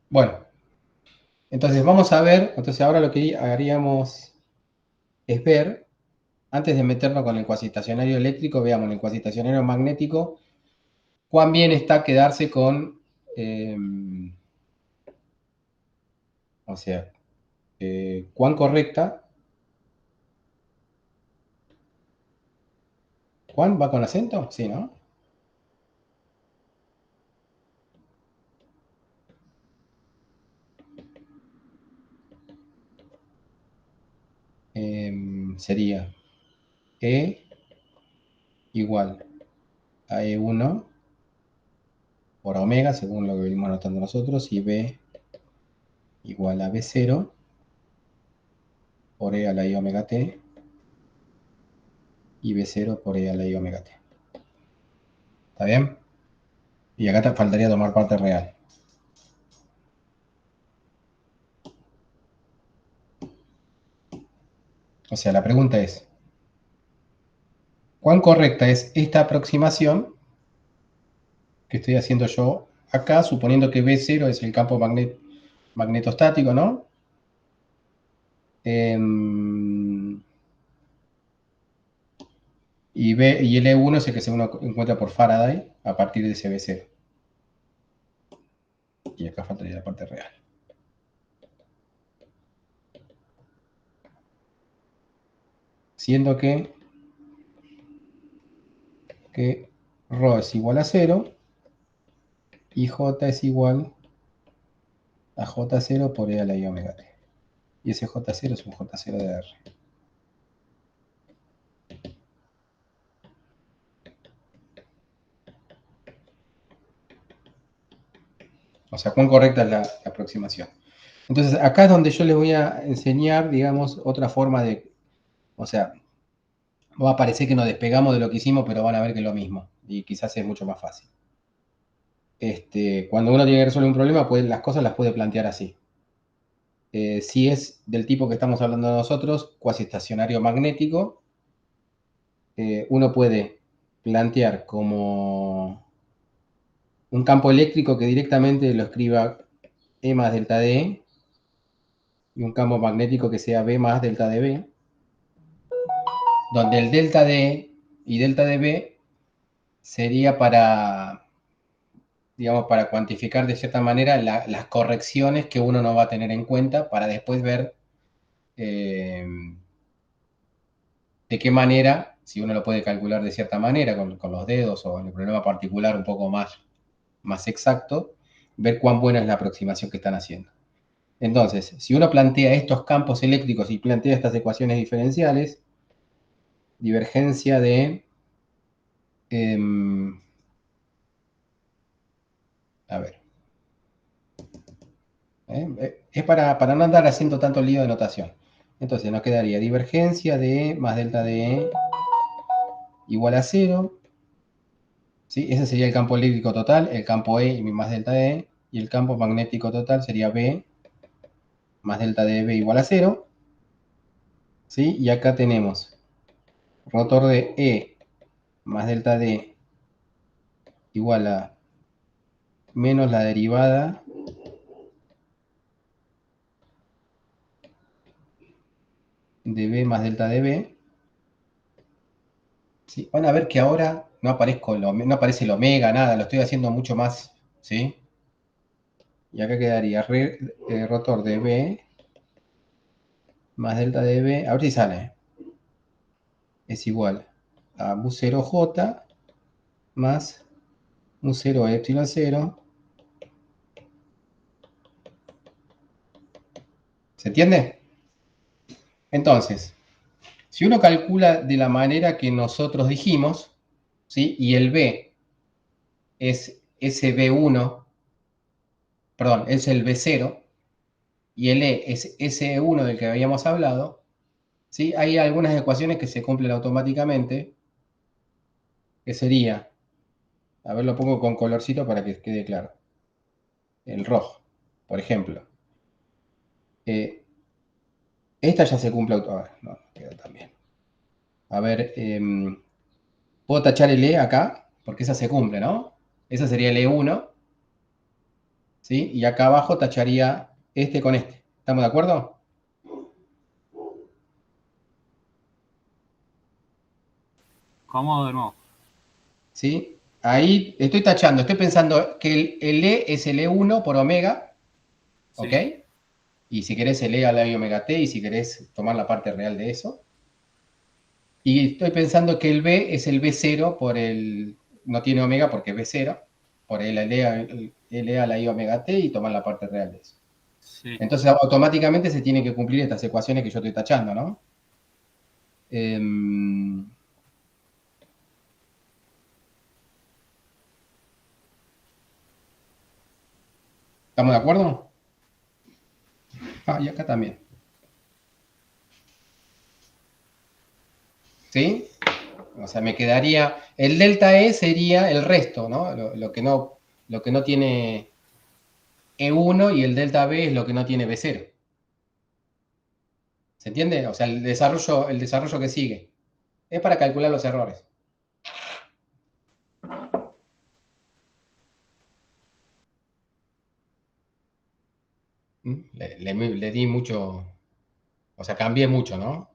Bueno, entonces vamos a ver, entonces ahora lo que haríamos es ver, antes de meternos con el cuasitacionario eléctrico, veamos en el cuasitacionario magnético, cuán bien está quedarse con, o sea, cuán correcta, ¿cuán va con acento? Sí, ¿no? Sería E igual a E1 por omega, según lo que venimos anotando nosotros, y B igual a B0 por E a la I omega t, y B0 por E a la I omega t. ¿Está bien? Y acá te faltaría tomar parte real. O sea, la pregunta es, ¿cuán correcta es esta aproximación que estoy haciendo yo acá, suponiendo que B0 es el campo magnetostático, ¿no? Y el E1 es el que se uno encuentra por Faraday a partir de ese B0. Y acá faltaría la parte real. Siendo que ρ es igual a 0 y J es igual a J0 por E a la I omega t. Y ese J0 es un J0 de R. O sea, cuán correcta es la aproximación. Entonces, acá es donde yo les voy a enseñar, digamos, otra forma de, o sea, va a parecer que nos despegamos de lo que hicimos, pero van a ver que es lo mismo. Y quizás es mucho más fácil. Cuando uno tiene que resolver un problema, pues las cosas las puede plantear así. Si es del tipo que estamos hablando nosotros, cuasi estacionario magnético, uno puede plantear como un campo eléctrico que directamente lo escriba E más delta de E, y un campo magnético que sea B más delta de B, donde el delta de E y delta de B sería para, digamos, para cuantificar de cierta manera las correcciones que uno no va a tener en cuenta para después ver eh, de qué manera, si uno lo puede calcular de cierta manera, con los dedos o en el problema particular un poco más exacto, ver cuán buena es la aproximación que están haciendo. Entonces, si uno plantea estos campos eléctricos y plantea estas ecuaciones diferenciales, divergencia de, a ver, es para no andar haciendo tanto lío de notación. Entonces nos quedaría divergencia de E más delta de E igual a 0. ¿Sí? Ese sería el campo eléctrico total, el campo E y más delta de E. Y el campo magnético total sería B más delta de B igual a 0. ¿Sí? Y acá tenemos rotor de E más delta de igual a menos la derivada de B más delta de B. ¿Sí? Van a ver que ahora no aparece el omega, nada, lo estoy haciendo mucho más. ¿Sí? Y acá quedaría rotor de B más delta de B. A ver si sale. Es igual a mu0j más mu0 epsilon 0. ¿Se entiende? Entonces, si uno calcula de la manera que nosotros dijimos, ¿sí? Y el B es ese B1, perdón, es el B0, y el E es ese E1 del que habíamos hablado, ¿sí? Hay algunas ecuaciones que se cumplen automáticamente, que sería, a ver, lo pongo con colorcito para que quede claro, el rojo, por ejemplo. Esta ya se cumple automáticamente. No, queda también. A ver, puedo tachar el E acá, porque esa se cumple, ¿no? Esa sería el E1. ¿sí? Y acá abajo tacharía este con este. ¿Estamos de acuerdo? ¿Cómo de nuevo? ¿Sí? Ahí estoy tachando, estoy pensando que el E es el E1 por omega, ¿ok? Sí, Y si querés el E a la I omega T, y si querés tomar la parte real de eso. Y estoy pensando que el B es el B0 por el, no tiene omega porque es B0, por el L a la I omega T y tomar la parte real de eso. sí. Entonces automáticamente se tienen que cumplir estas ecuaciones que yo estoy tachando, ¿no? ¿Estamos de acuerdo? Ah, y acá también. ¿Sí? O sea, me quedaría, el delta E sería el resto, ¿no? Lo que no tiene E1 y el delta B es lo que no tiene B0. ¿Se entiende? O sea, el desarrollo que sigue. Es para calcular los errores. Le di mucho, o sea, cambié mucho, ¿no?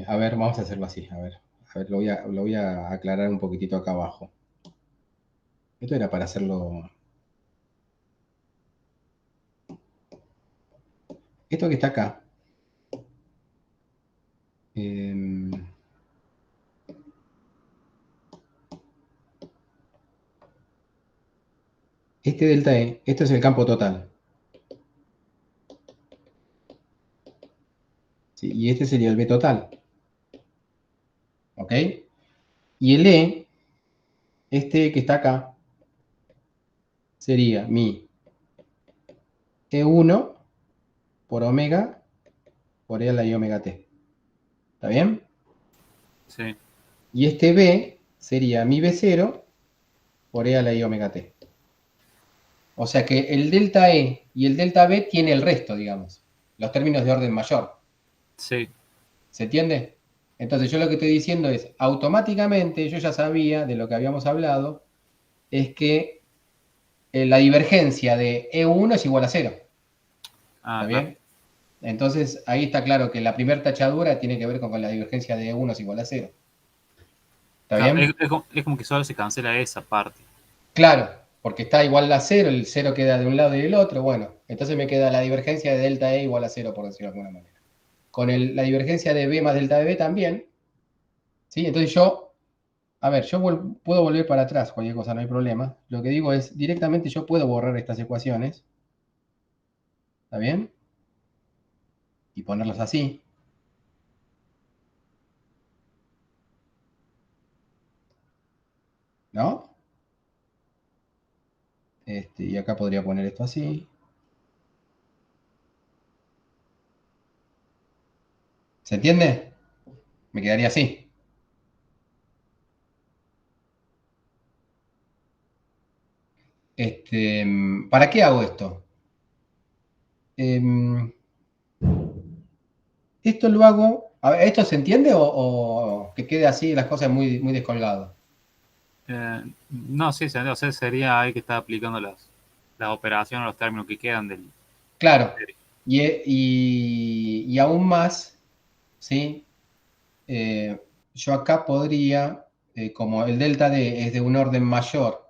A ver, vamos a hacerlo así, a ver, lo voy a aclarar un poquitito acá abajo. Esto era para hacerlo, esto que está acá, eh, este delta E, esto es el campo total, ¿sí? Y este sería el B total, ¿ok? Y el E, este que está acá, sería mi E1 por omega por E a la I omega T. ¿Está bien? Sí. Y este B sería mi B0 por E a la I omega T. O sea que el delta E y el delta B tiene el resto, digamos, los términos de orden mayor. Sí. ¿Se entiende? Entonces yo lo que estoy diciendo es, automáticamente yo ya sabía de lo que habíamos hablado, es que la divergencia de E1 es igual a cero. ¿Está Ah, claro. bien? Entonces ahí está claro que la primera tachadura tiene que ver con la divergencia de E1 es igual a cero. ¿Está Claro, bien? es como que solo se cancela esa parte. Claro, porque está igual a cero, el cero queda de un lado y del otro, bueno, entonces me queda la divergencia de delta E igual a cero, por decirlo de alguna manera. Con la divergencia de B más delta de B también, ¿sí? Entonces a ver, puedo volver para atrás, cualquier cosa, no hay problema. Lo que digo es, directamente yo puedo borrar estas ecuaciones, ¿está bien? Y ponerlas así, ¿no? Y acá podría poner esto así. ¿Se entiende? Me quedaría así. ¿Para qué hago esto? Em, Esto lo hago. A ver, ¿esto se entiende o que quede así las cosas muy, muy descolgado? No, sí, o sea, sería ahí que está aplicando las operaciones, los términos que quedan de la Claro. serie. Y aún más, ¿sí? Yo acá podría, como el delta D es de un orden mayor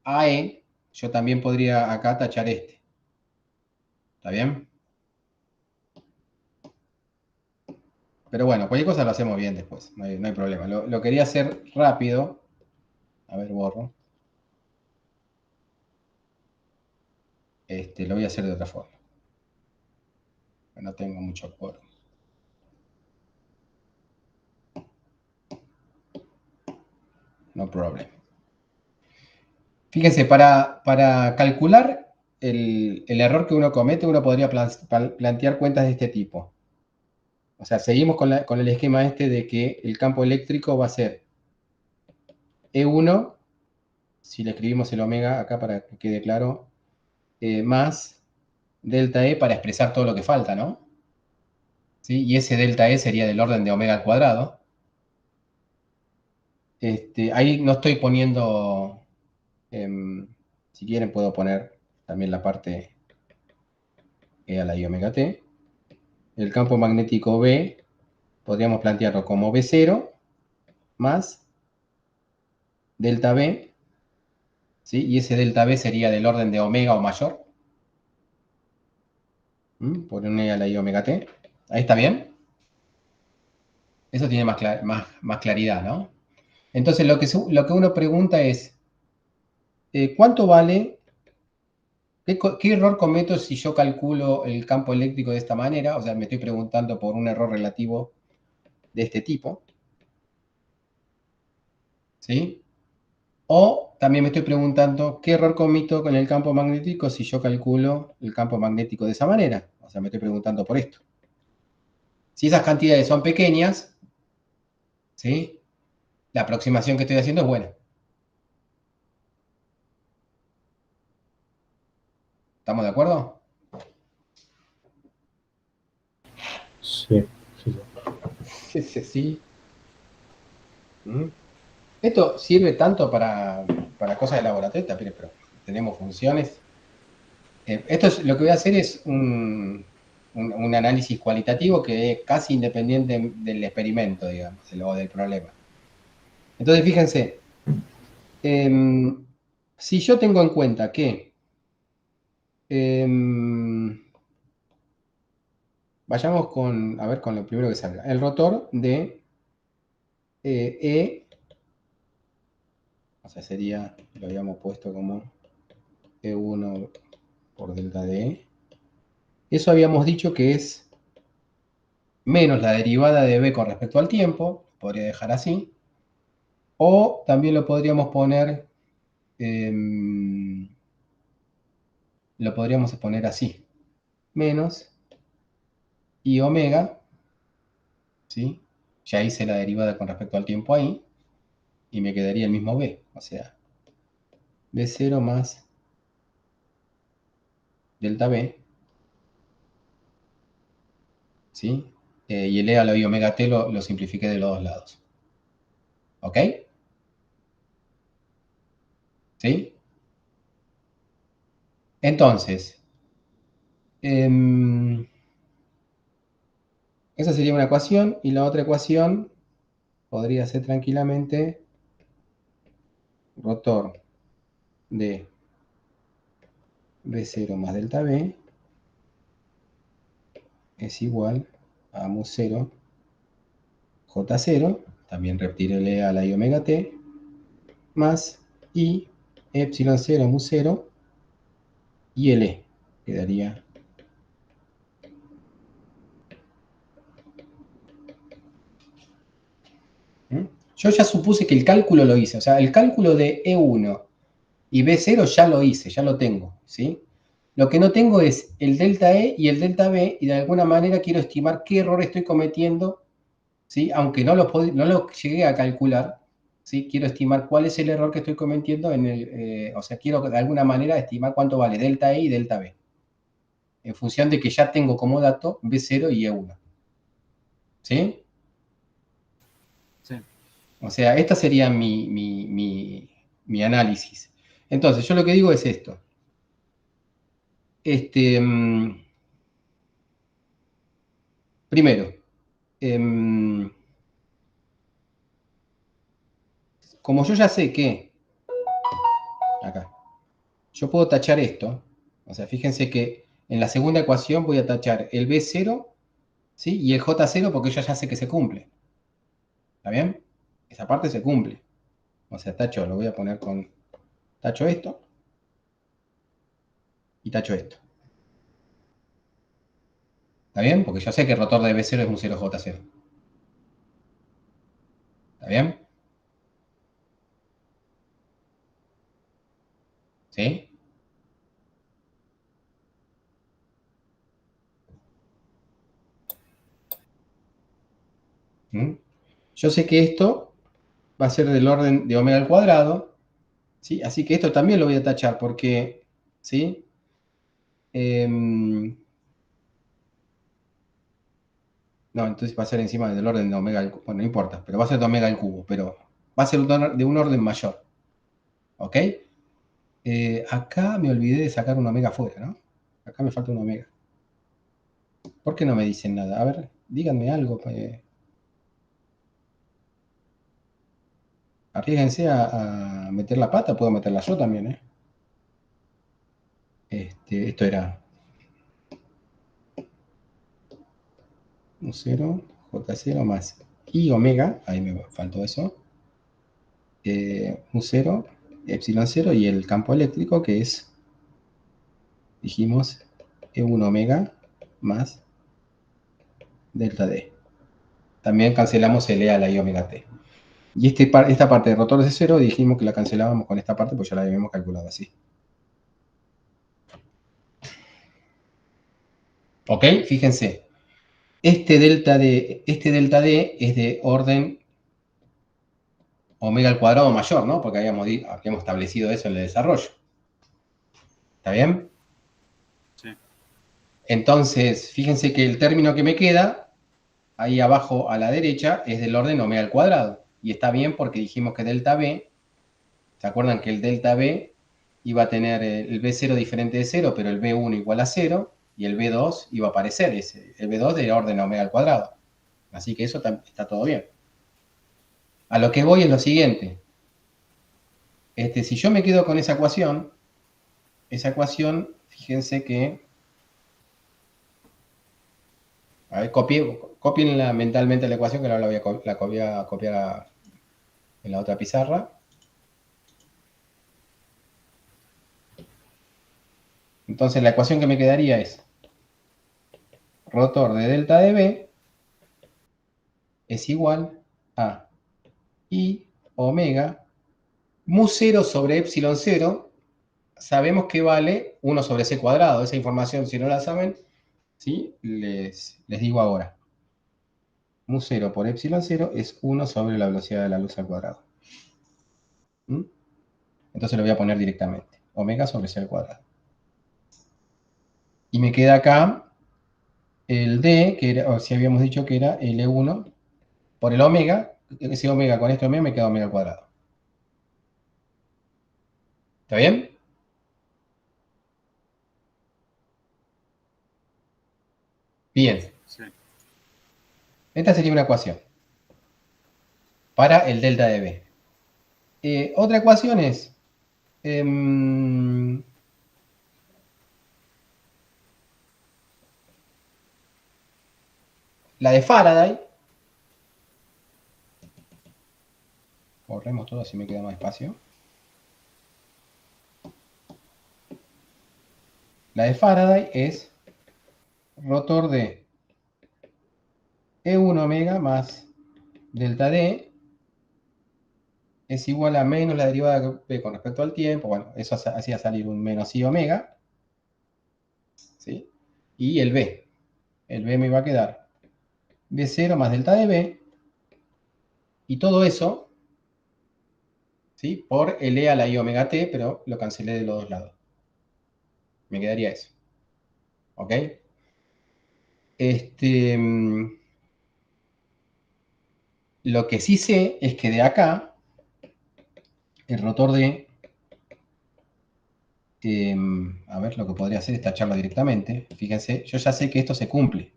a E, yo también podría acá tachar este. ¿Está bien? Pero bueno, cualquier cosa lo hacemos bien después, no hay problema. Lo quería hacer rápido. A ver, borro. Lo voy a hacer de otra forma. No tengo mucho por. No problem. Fíjense, para calcular el error que uno comete, uno podría plantear cuentas de este tipo. O sea, seguimos con el esquema este de que el campo eléctrico va a ser E1, si le escribimos el omega acá para que quede claro, más delta E para expresar todo lo que falta, ¿no? ¿Sí? Y ese delta E sería del orden de omega al cuadrado. Ahí no estoy poniendo, si quieren puedo poner también la parte E a la I omega t. El campo magnético B podríamos plantearlo como B0 más delta B, ¿sí? Y ese delta B sería del orden de omega o mayor. Por un E a la I omega t. ¿Ahí está bien? Eso tiene más claridad, ¿no? Entonces lo que uno pregunta es, ¿cuánto vale? ¿Qué error cometo si yo calculo el campo eléctrico de esta manera? O sea, me estoy preguntando por un error relativo de este tipo. ¿Sí? O también me estoy preguntando qué error cometo con el campo magnético si yo calculo el campo magnético de esa manera. O sea, me estoy preguntando por esto. Si esas cantidades son pequeñas, ¿sí? La aproximación que estoy haciendo es buena. ¿Estamos de acuerdo? Sí, sí, Sí, sí, sí. Esto sirve tanto para cosas de laboratorio, pero tenemos funciones. Esto es, lo que voy a hacer es un análisis cualitativo que es casi independiente del experimento, digamos, o del problema. Entonces, fíjense, si yo tengo en cuenta que vayamos con, a ver, con lo primero que salga, el rotor de E, o sea, sería, lo habíamos puesto como E1 por delta de E. Eso habíamos dicho que es menos la derivada de B con respecto al tiempo, podría dejar así, o también lo podríamos poner, así, menos I omega, ¿sí? Ya hice la derivada con respecto al tiempo ahí, y me quedaría el mismo B, o sea, B0 más delta B, ¿sí? Y el E a la I omega t lo simplifiqué de los dos lados. ¿Ok? ¿Sí? Entonces, esa sería una ecuación, y la otra ecuación podría ser tranquilamente rotor de B0 más delta B es igual a mu0 J0, también reptílele a la I omega t, más I epsilon 0 mu0 y el E. Quedaría. Yo ya supuse que el cálculo lo hice, o sea, el cálculo de E1 y B0 ya lo hice, ya lo tengo, ¿sí? Lo que no tengo es el delta E y el delta B, y de alguna manera quiero estimar qué error estoy cometiendo, ¿sí? Aunque no lo llegué a calcular, ¿sí? Quiero estimar cuál es el error que estoy cometiendo o sea, quiero de alguna manera estimar cuánto vale delta E y delta B, en función de que ya tengo como dato B0 y E1, ¿sí? Sí. O sea, esta sería mi análisis. Entonces, yo lo que digo es esto. Primero, como yo ya sé que, acá, yo puedo tachar esto, o sea, fíjense que en la segunda ecuación voy a tachar el B0, ¿sí? Y el J0 porque yo ya sé que se cumple. ¿Está bien? Esa parte se cumple. O sea, tacho, lo voy a poner con, tacho esto y tacho esto. ¿Está bien? Porque yo sé que el rotor de B0 es un 0J0. ¿Está bien? ¿Sí? Yo sé que esto va a ser del orden de omega al cuadrado, ¿sí? Así que esto también lo voy a tachar porque, ¿sí? No, entonces va a ser encima del orden de omega al cubo. Bueno, no importa, pero va a ser de omega al cubo, pero va a ser de un orden mayor. ¿Ok? Acá me olvidé de sacar un omega fuera, ¿no? Acá me falta un omega. ¿Por qué no me dicen nada? A ver, díganme algo. Arriesguense a meter la pata, puedo meterla yo también, ¿eh? Esto era un 0, J0 más I omega, ahí me faltó eso, un 0, epsilon 0 y el campo eléctrico que es, dijimos, E1 omega más delta D. También cancelamos el E a la I omega T. Y esta parte de rotor de 0 dijimos que la cancelábamos con esta parte, pues ya la habíamos calculado así. ¿Ok? Fíjense. Este delta D es de orden omega al cuadrado mayor, ¿no? Porque habíamos establecido eso en el desarrollo. ¿Está bien? Sí. Entonces, fíjense que el término que me queda, ahí abajo a la derecha, es del orden omega al cuadrado. Y está bien porque dijimos que delta B, ¿se acuerdan que el delta B iba a tener el B0 diferente de 0, pero el B1 igual a 0, y el B2 iba a aparecer, el B2 de orden omega al cuadrado. Así que eso está todo bien. A lo que voy es lo siguiente. Si yo me quedo con esa ecuación, fíjense que... A ver, copien mentalmente la ecuación, que ahora la voy a copiar en la otra pizarra. Entonces la ecuación que me quedaría es rotor de delta de B es igual a I omega mu 0 sobre epsilon 0. Sabemos que vale 1 sobre c cuadrado. Esa información, si no la saben, ¿sí? Les digo ahora. Mu 0 por epsilon 0 es 1 sobre la velocidad de la luz al cuadrado. ¿Mm? Entonces lo voy a poner directamente. Omega sobre c al cuadrado. Y me queda acá el D, que era, o si habíamos dicho que era L1 por el omega. Ese omega con este omega me queda omega al cuadrado. ¿Está bien? Bien. Sí. Esta sería una ecuación para el delta de B. Otra ecuación es la de Faraday. Borremos todo así me queda más espacio. La de Faraday es rotor de E1 omega más delta D es igual a menos la derivada de B con respecto al tiempo. Bueno, eso hacía salir un menos I omega. ¿Sí? Y el B. El B me va a quedar B0 más delta de B. Y todo eso, ¿sí? Por el E a la I omega T, pero lo cancelé de los dos lados. Me quedaría eso. ¿Ok? Lo que sí sé es que de acá, el rotor de... a ver, lo que podría hacer es tacharlo directamente. Fíjense, yo ya sé que esto se cumple.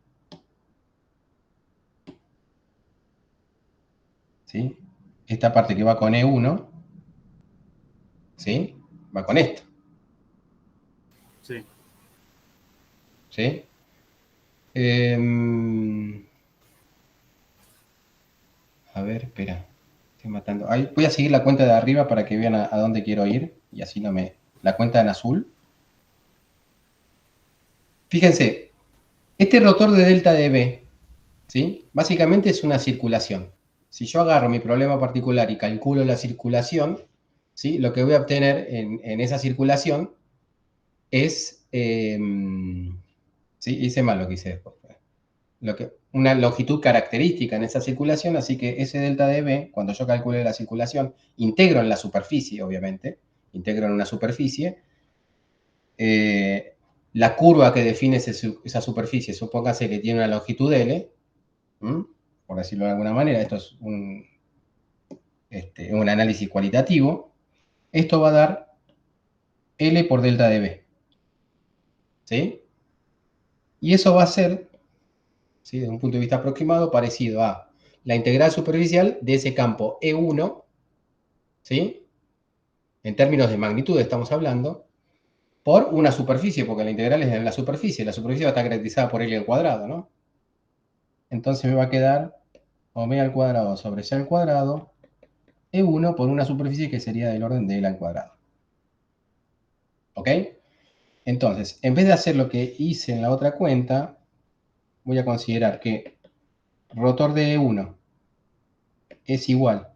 ¿Sí? Esta parte que va con E1, ¿sí? Va con esto. Sí. ¿Sí? A ver, espera. Estoy matando. Ahí, voy a seguir la cuenta de arriba para que vean a dónde quiero ir. Y así no me... La cuenta en azul. Fíjense, este rotor de delta de B, ¿sí? Básicamente es una circulación. Si yo agarro mi problema particular y calculo la circulación, ¿sí? Lo que voy a obtener en esa circulación es... sí, hice mal lo que hice después. Una longitud característica en esa circulación, así que ese delta de B, cuando yo calcule la circulación, integro en la superficie, obviamente, integro en una superficie, la curva que define esa superficie, supóngase que tiene una longitud L, por decirlo de alguna manera, esto es un análisis cualitativo, esto va a dar L por delta de B. ¿Sí? Y eso va a ser, ¿sí?, desde un punto de vista aproximado, parecido a la integral superficial de ese campo E1, ¿sí?, en términos de magnitud estamos hablando, por una superficie, porque la integral es en la superficie va a estar caracterizada por L al cuadrado, ¿no? Entonces me va a quedar omega al cuadrado sobre C al cuadrado, E1 por una superficie que sería del orden de L al cuadrado. ¿Ok? Entonces, en vez de hacer lo que hice en la otra cuenta, voy a considerar que rotor de E1 es igual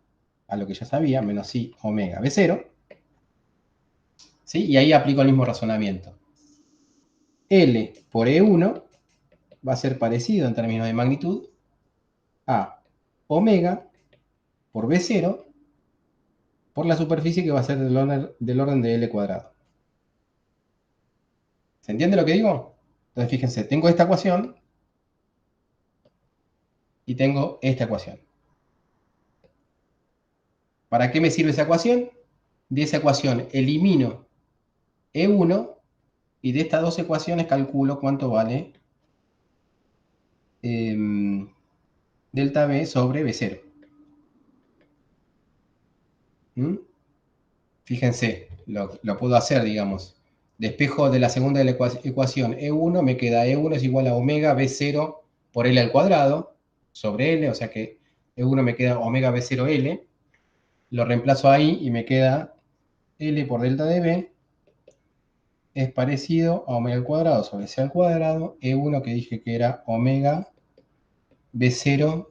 a lo que ya sabía, menos I omega B0, ¿sí? Y ahí aplico el mismo razonamiento. L por E1 va a ser parecido en términos de magnitud a omega por B0 por la superficie que va a ser del orden de L cuadrado. ¿Se entiende lo que digo? Entonces fíjense, tengo esta ecuación y tengo esta ecuación. ¿Para qué me sirve esa ecuación? De esa ecuación elimino E1 y de estas dos ecuaciones calculo cuánto vale delta B sobre B0. ¿Mm? Fíjense, lo puedo hacer, digamos. Despejo de la segunda de la ecuación E1, me queda E1 es igual a omega B0 por L al cuadrado sobre L, o sea que E1 me queda omega B0L. Lo reemplazo ahí y me queda L por delta de B es parecido a omega al cuadrado sobre C al cuadrado, E1 que dije que era omega B0,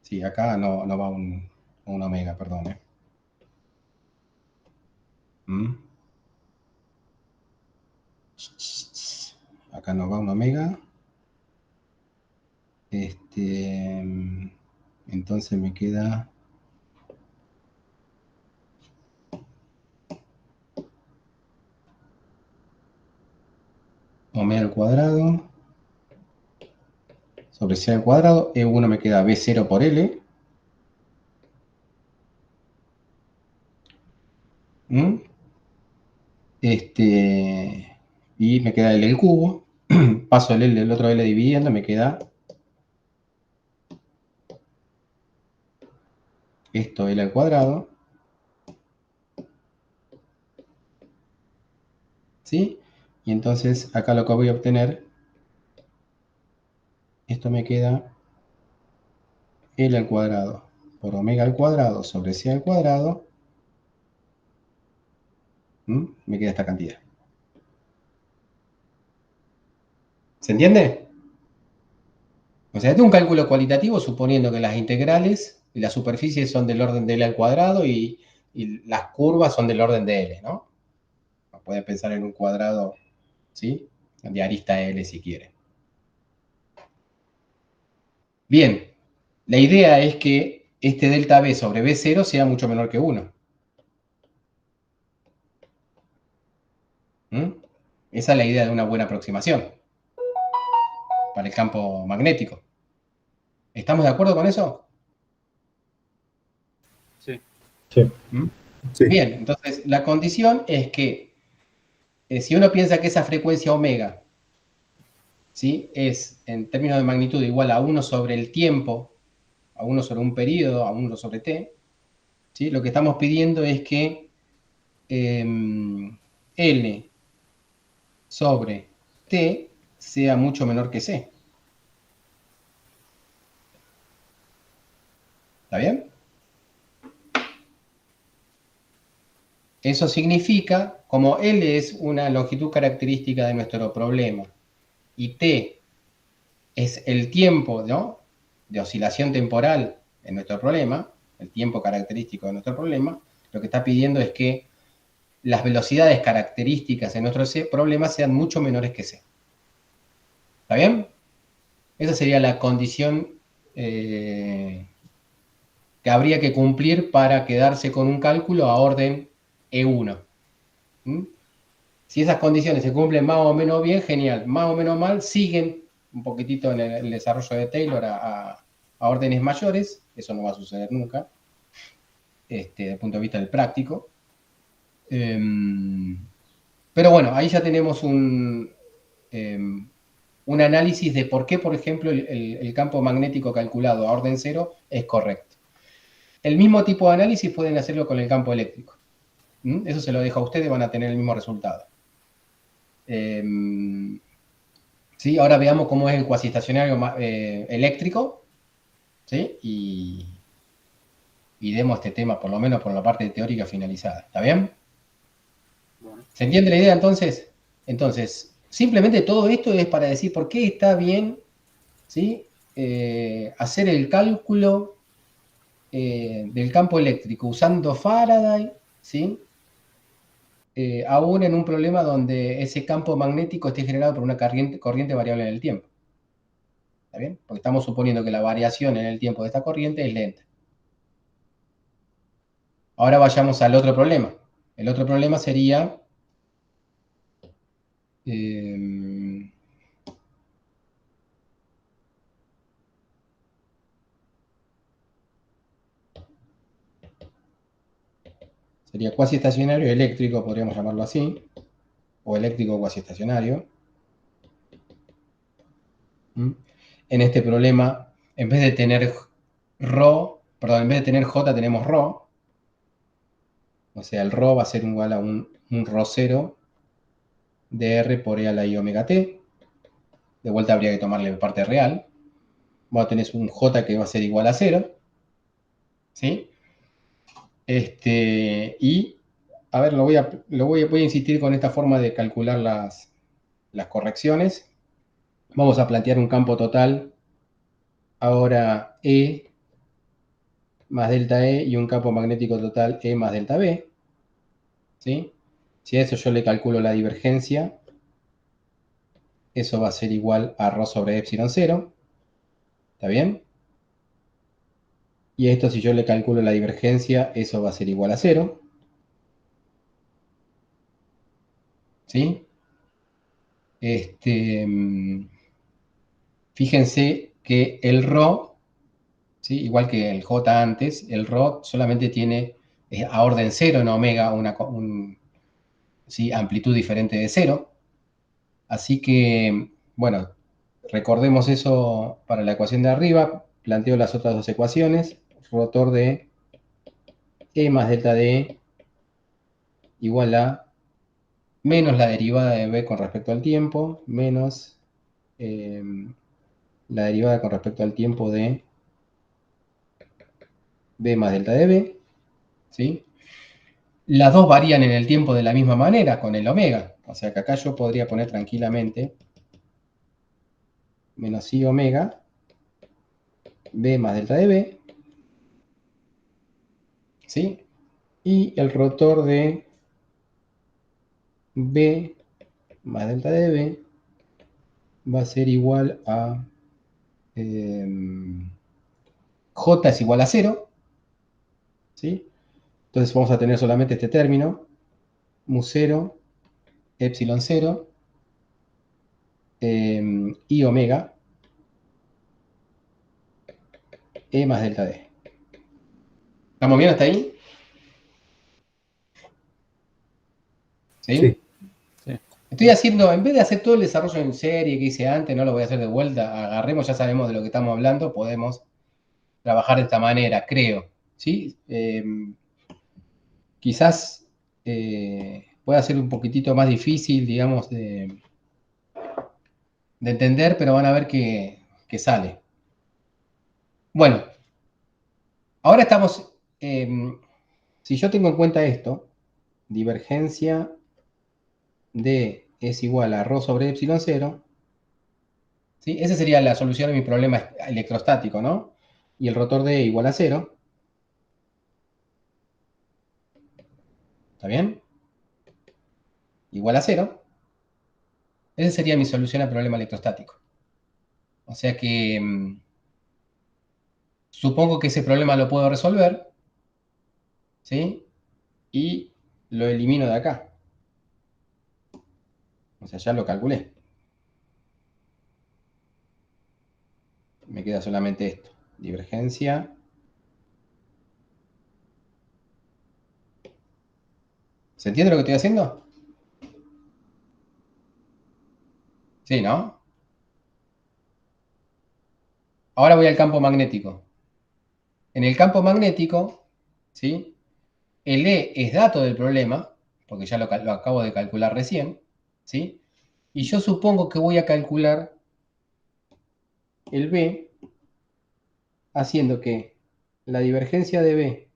sí, acá no va un omega, perdón. Acá no va un omega. Entonces me queda omega al cuadrado sobre C al cuadrado. E1 me queda B0 por L. Y me queda L al cubo. Paso el otro L dividiendo, me queda esto L al cuadrado. ¿Sí? Y entonces acá lo que voy a obtener, esto me queda L al cuadrado por omega al cuadrado sobre C al cuadrado. Me queda esta cantidad. ¿Se entiende? O sea, este es un cálculo cualitativo suponiendo que las integrales y las superficies son del orden de L al cuadrado y las curvas son del orden de L, ¿no? Puede pensar en un cuadrado, ¿sí?, de arista L si quiere. Bien, la idea es que este delta B sobre B0 sea mucho menor que 1. Esa es la idea de una buena aproximación para el campo magnético. ¿Estamos de acuerdo con eso? Sí. Sí. Sí. Bien, entonces la condición es que si uno piensa que esa frecuencia omega, ¿sí?, es en términos de magnitud igual a 1 sobre el tiempo, a 1 sobre un periodo, a 1 sobre t, ¿sí?, lo que estamos pidiendo es que L sobre t sea mucho menor que c. ¿Está bien? Eso significa, como L es una longitud característica de nuestro problema y t es el tiempo, ¿no?, de oscilación temporal en nuestro problema, el tiempo característico de nuestro problema, lo que está pidiendo es que las velocidades características en nuestro problema sean mucho menores que c. ¿Está bien? Esa sería la condición que habría que cumplir para quedarse con un cálculo a orden E1. Si esas condiciones se cumplen más o menos bien, genial. Más o menos mal, siguen un poquitito en el desarrollo de Taylor a órdenes mayores. Eso no va a suceder nunca, desde el punto de vista del práctico. Pero bueno, ahí ya tenemos un análisis de por qué, por ejemplo, el campo magnético calculado a orden cero es correcto. El mismo tipo de análisis pueden hacerlo con el campo eléctrico. Eso se lo dejo a ustedes, van a tener el mismo resultado. ¿Sí? Ahora veamos cómo es el cuasiestacionario eléctrico, ¿sí? Y demos este tema, por lo menos por la parte teórica finalizada. ¿Está bien? Bueno. ¿Se entiende la idea entonces? Entonces, simplemente todo esto es para decir por qué está bien, ¿sí? Hacer el cálculo del campo eléctrico usando Faraday, ¿sí? Aún en un problema donde ese campo magnético esté generado por una corriente variable en el tiempo. ¿Está bien? Porque estamos suponiendo que la variación en el tiempo de esta corriente es lenta. Ahora vayamos al otro problema. El otro problema sería... sería cuasiestacionario eléctrico, podríamos llamarlo así, o eléctrico cuasiestacionario. En este problema, en vez de tener en vez de tener J tenemos ρ. O sea, el ρ va a ser igual a un ρ0 de R por E a la I omega T. De vuelta habría que tomarle parte real. Vos tenés un J que va a ser igual a 0. ¿Sí? Y, a ver, voy a insistir con esta forma de calcular las correcciones. Vamos a plantear un campo total. Ahora E más delta E y un campo magnético total E más delta B. ¿Sí? Si a eso yo le calculo la divergencia, eso va a ser igual a ρ sobre epsilon 0. ¿Está bien? Y esto, si yo le calculo la divergencia, eso va a ser igual a 0. ¿Sí? Fíjense que el ρ, ¿sí? Igual que el J antes, el ρ solamente tiene a orden 0 en omega ¿sí? Amplitud diferente de 0. Así que, bueno, recordemos eso para la ecuación de arriba. Planteo las otras dos ecuaciones. Rotor de E más delta de E igual a menos la derivada de B con respecto al tiempo, menos la derivada con respecto al tiempo de B más delta de B. ¿Sí? Las dos varían en el tiempo de la misma manera, con el omega. O sea que acá yo podría poner tranquilamente menos I omega B más delta de B. ¿Sí? Y el rotor de B más delta de B va a ser igual a J es igual a 0. ¿Sí? Entonces vamos a tener solamente este término, mu 0, epsilon 0, I omega, E más delta D. ¿Estamos bien hasta ahí? ¿Sí? Sí. Estoy haciendo, en vez de hacer todo el desarrollo en serie que hice antes, no lo voy a hacer de vuelta, agarremos, ya sabemos de lo que estamos hablando, podemos trabajar de esta manera, creo. ¿Sí? Quizás pueda ser un poquitito más difícil, digamos, de entender, pero van a ver que sale. Bueno, ahora estamos, si yo tengo en cuenta esto, divergencia de es igual a ρ sobre epsilon 0, ¿sí? Esa sería la solución a mi problema electrostático, ¿no? Y el rotor de E igual a 0. ¿Está bien? Igual a 0. Esa sería mi solución al problema electrostático. O sea que supongo que ese problema lo puedo resolver, ¿sí? Y lo elimino de acá. O sea, ya lo calculé. Me queda solamente esto. Divergencia. ¿Se entiende lo que estoy haciendo? Sí, ¿no? Ahora voy al campo magnético. En el campo magnético, ¿sí? El E es dato del problema, porque ya lo acabo de calcular recién, ¿sí? Y yo supongo que voy a calcular el B haciendo que la divergencia de B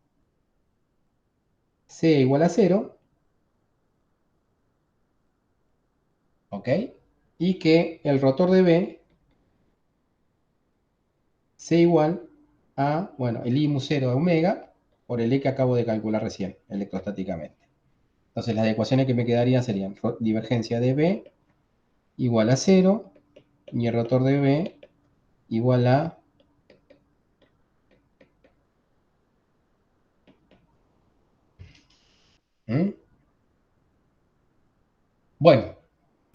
sea igual a 0, ¿ok? Y que el rotor de B sea igual a, bueno, el I mu 0 de omega por el E que acabo de calcular recién, electrostáticamente. Entonces las ecuaciones que me quedarían serían divergencia de B igual a 0 y el rotor de B igual a bueno,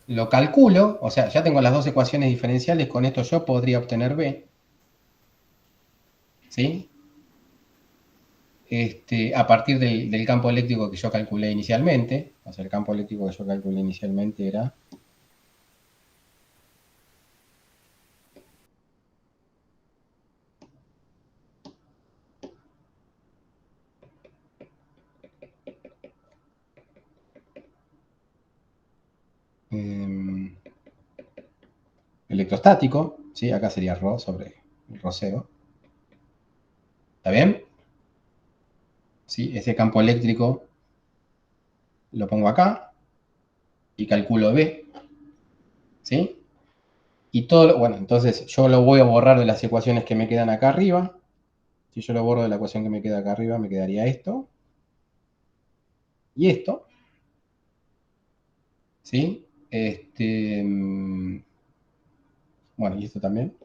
lo calculo, o sea, ya tengo las dos ecuaciones diferenciales, con esto yo podría obtener B, ¿sí? A partir del campo eléctrico que yo calculé inicialmente, o sea, el campo eléctrico que yo calculé inicialmente era electrostático, ¿sí? Acá sería ρ sobre el ρ0. ¿Está bien? ¿Sí? Ese campo eléctrico lo pongo acá y calculo B, ¿sí? Y todo, bueno, entonces yo lo voy a borrar de las ecuaciones que me quedan acá arriba. Si yo lo borro de la ecuación que me queda acá arriba, me quedaría esto. Y esto. ¿Sí? Bueno, y esto también.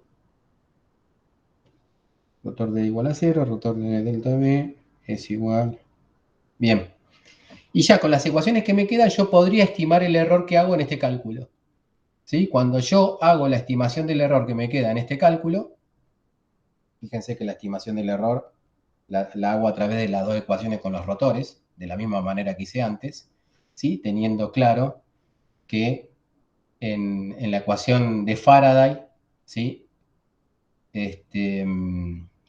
Rotor D igual a 0, rotor de delta B es igual. Bien. Y ya con las ecuaciones que me quedan, yo podría estimar el error que hago en este cálculo. ¿Sí? Cuando yo hago la estimación del error que me queda en este cálculo, fíjense que la estimación del error la hago a través de las dos ecuaciones con los rotores, de la misma manera que hice antes, ¿sí? Teniendo claro que en la ecuación de Faraday, ¿sí?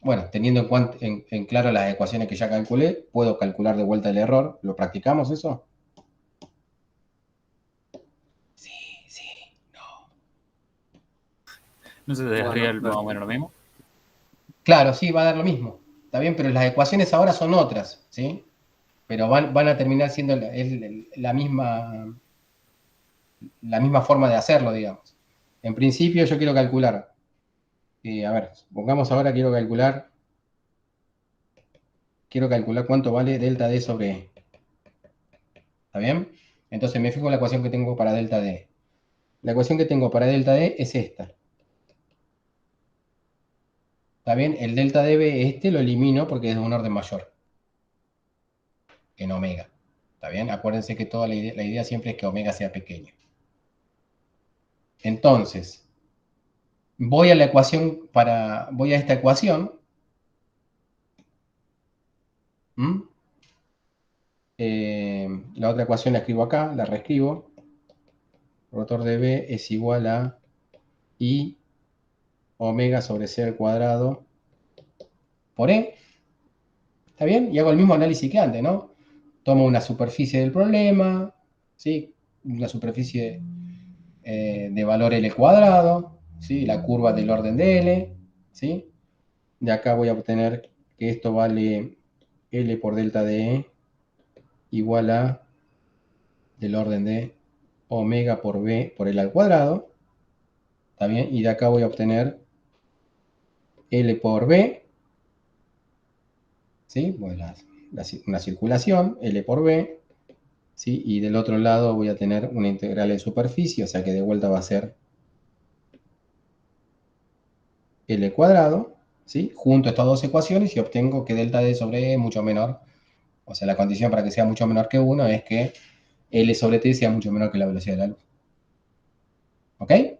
Bueno, teniendo en claro las ecuaciones que ya calculé, puedo calcular de vuelta el error. ¿Lo practicamos eso? Sí, sí, no. ¿No se te daría más o menos lo mismo? Claro, sí, va a dar lo mismo. Está bien, pero las ecuaciones ahora son otras, ¿sí? Pero van a terminar siendo la misma forma de hacerlo, digamos. En principio yo quiero calcular, a ver, pongamos ahora, quiero calcular cuánto vale delta D sobre E. ¿Está bien? Entonces me fijo en la ecuación que tengo para delta D. La ecuación que tengo para delta D es esta. ¿Está bien? El delta dB lo elimino porque es de un orden mayor en omega. ¿Está bien? Acuérdense que toda la idea siempre es que omega sea pequeño. Entonces, voy a esta ecuación. La otra ecuación la escribo acá, la reescribo. Rotor de B es igual a I omega sobre C al cuadrado por E. ¿Está bien? Y hago el mismo análisis que antes, ¿no? Tomo una superficie del problema, ¿sí? Una superficie de valor L cuadrado, ¿sí? La curva del orden de L, ¿sí? De acá voy a obtener que esto vale L por delta de E igual a del orden de omega por B por L al cuadrado, ¿está bien? Y de acá voy a obtener L por B, ¿sí? Bueno, una circulación, L por B, ¿sí? Y del otro lado voy a tener una integral en superficie, o sea que de vuelta va a ser L cuadrado, ¿sí? Junto a estas dos ecuaciones y obtengo que delta D sobre E es mucho menor. O sea, la condición para que sea mucho menor que 1 es que L sobre T sea mucho menor que la velocidad de la luz. ¿Ok?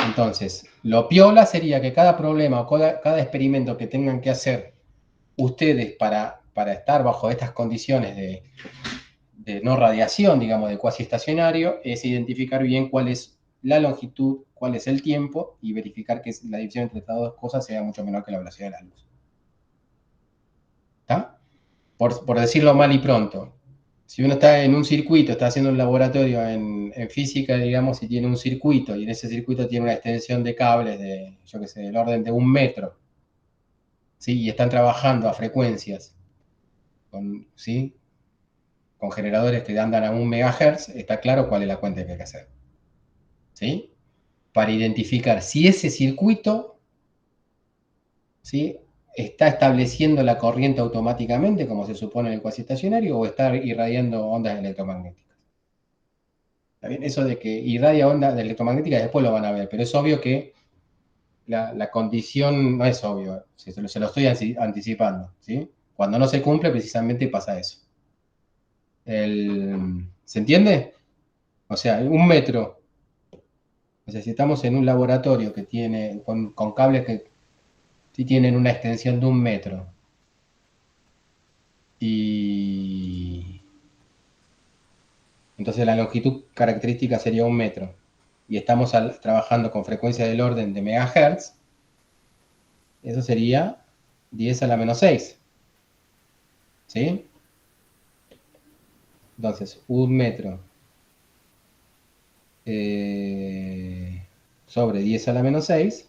Entonces, lo piola sería que cada problema o cada experimento que tengan que hacer ustedes para estar bajo estas condiciones de no radiación, digamos, de cuasi estacionario, es identificar bien cuál es la longitud, cuál es el tiempo y verificar que la división entre estas dos cosas sea mucho menor que la velocidad de la luz. ¿Está? Por decirlo mal y pronto, si uno está en un circuito, está haciendo un laboratorio en física, digamos, y tiene un circuito, y en ese circuito tiene una extensión de cables de, yo qué sé, del orden de 1 metro, ¿sí? Y están trabajando a frecuencias, ¿sí? Con generadores que andan a 1 megahertz, está claro cuál es la cuenta que hay que hacer, ¿sí? Para identificar si ese circuito, ¿sí?, está estableciendo la corriente automáticamente, como se supone en el cuasi estacionario, o está irradiando ondas electromagnéticas. ¿Está bien? Eso de que irradia ondas electromagnéticas después lo van a ver, pero es obvio que la condición no es obvio, se lo estoy anticipando, ¿sí? Cuando no se cumple, precisamente pasa eso. ¿Se entiende? O sea, 1 metro. O sea, si estamos en un laboratorio que tiene, con cables que sí tienen una extensión de 1 metro, y entonces la longitud característica sería 1 metro, y estamos trabajando con frecuencia del orden de megahertz, eso sería 10 a la menos 6. ¿Sí? Entonces, 1 metro sobre 10 a la menos 6,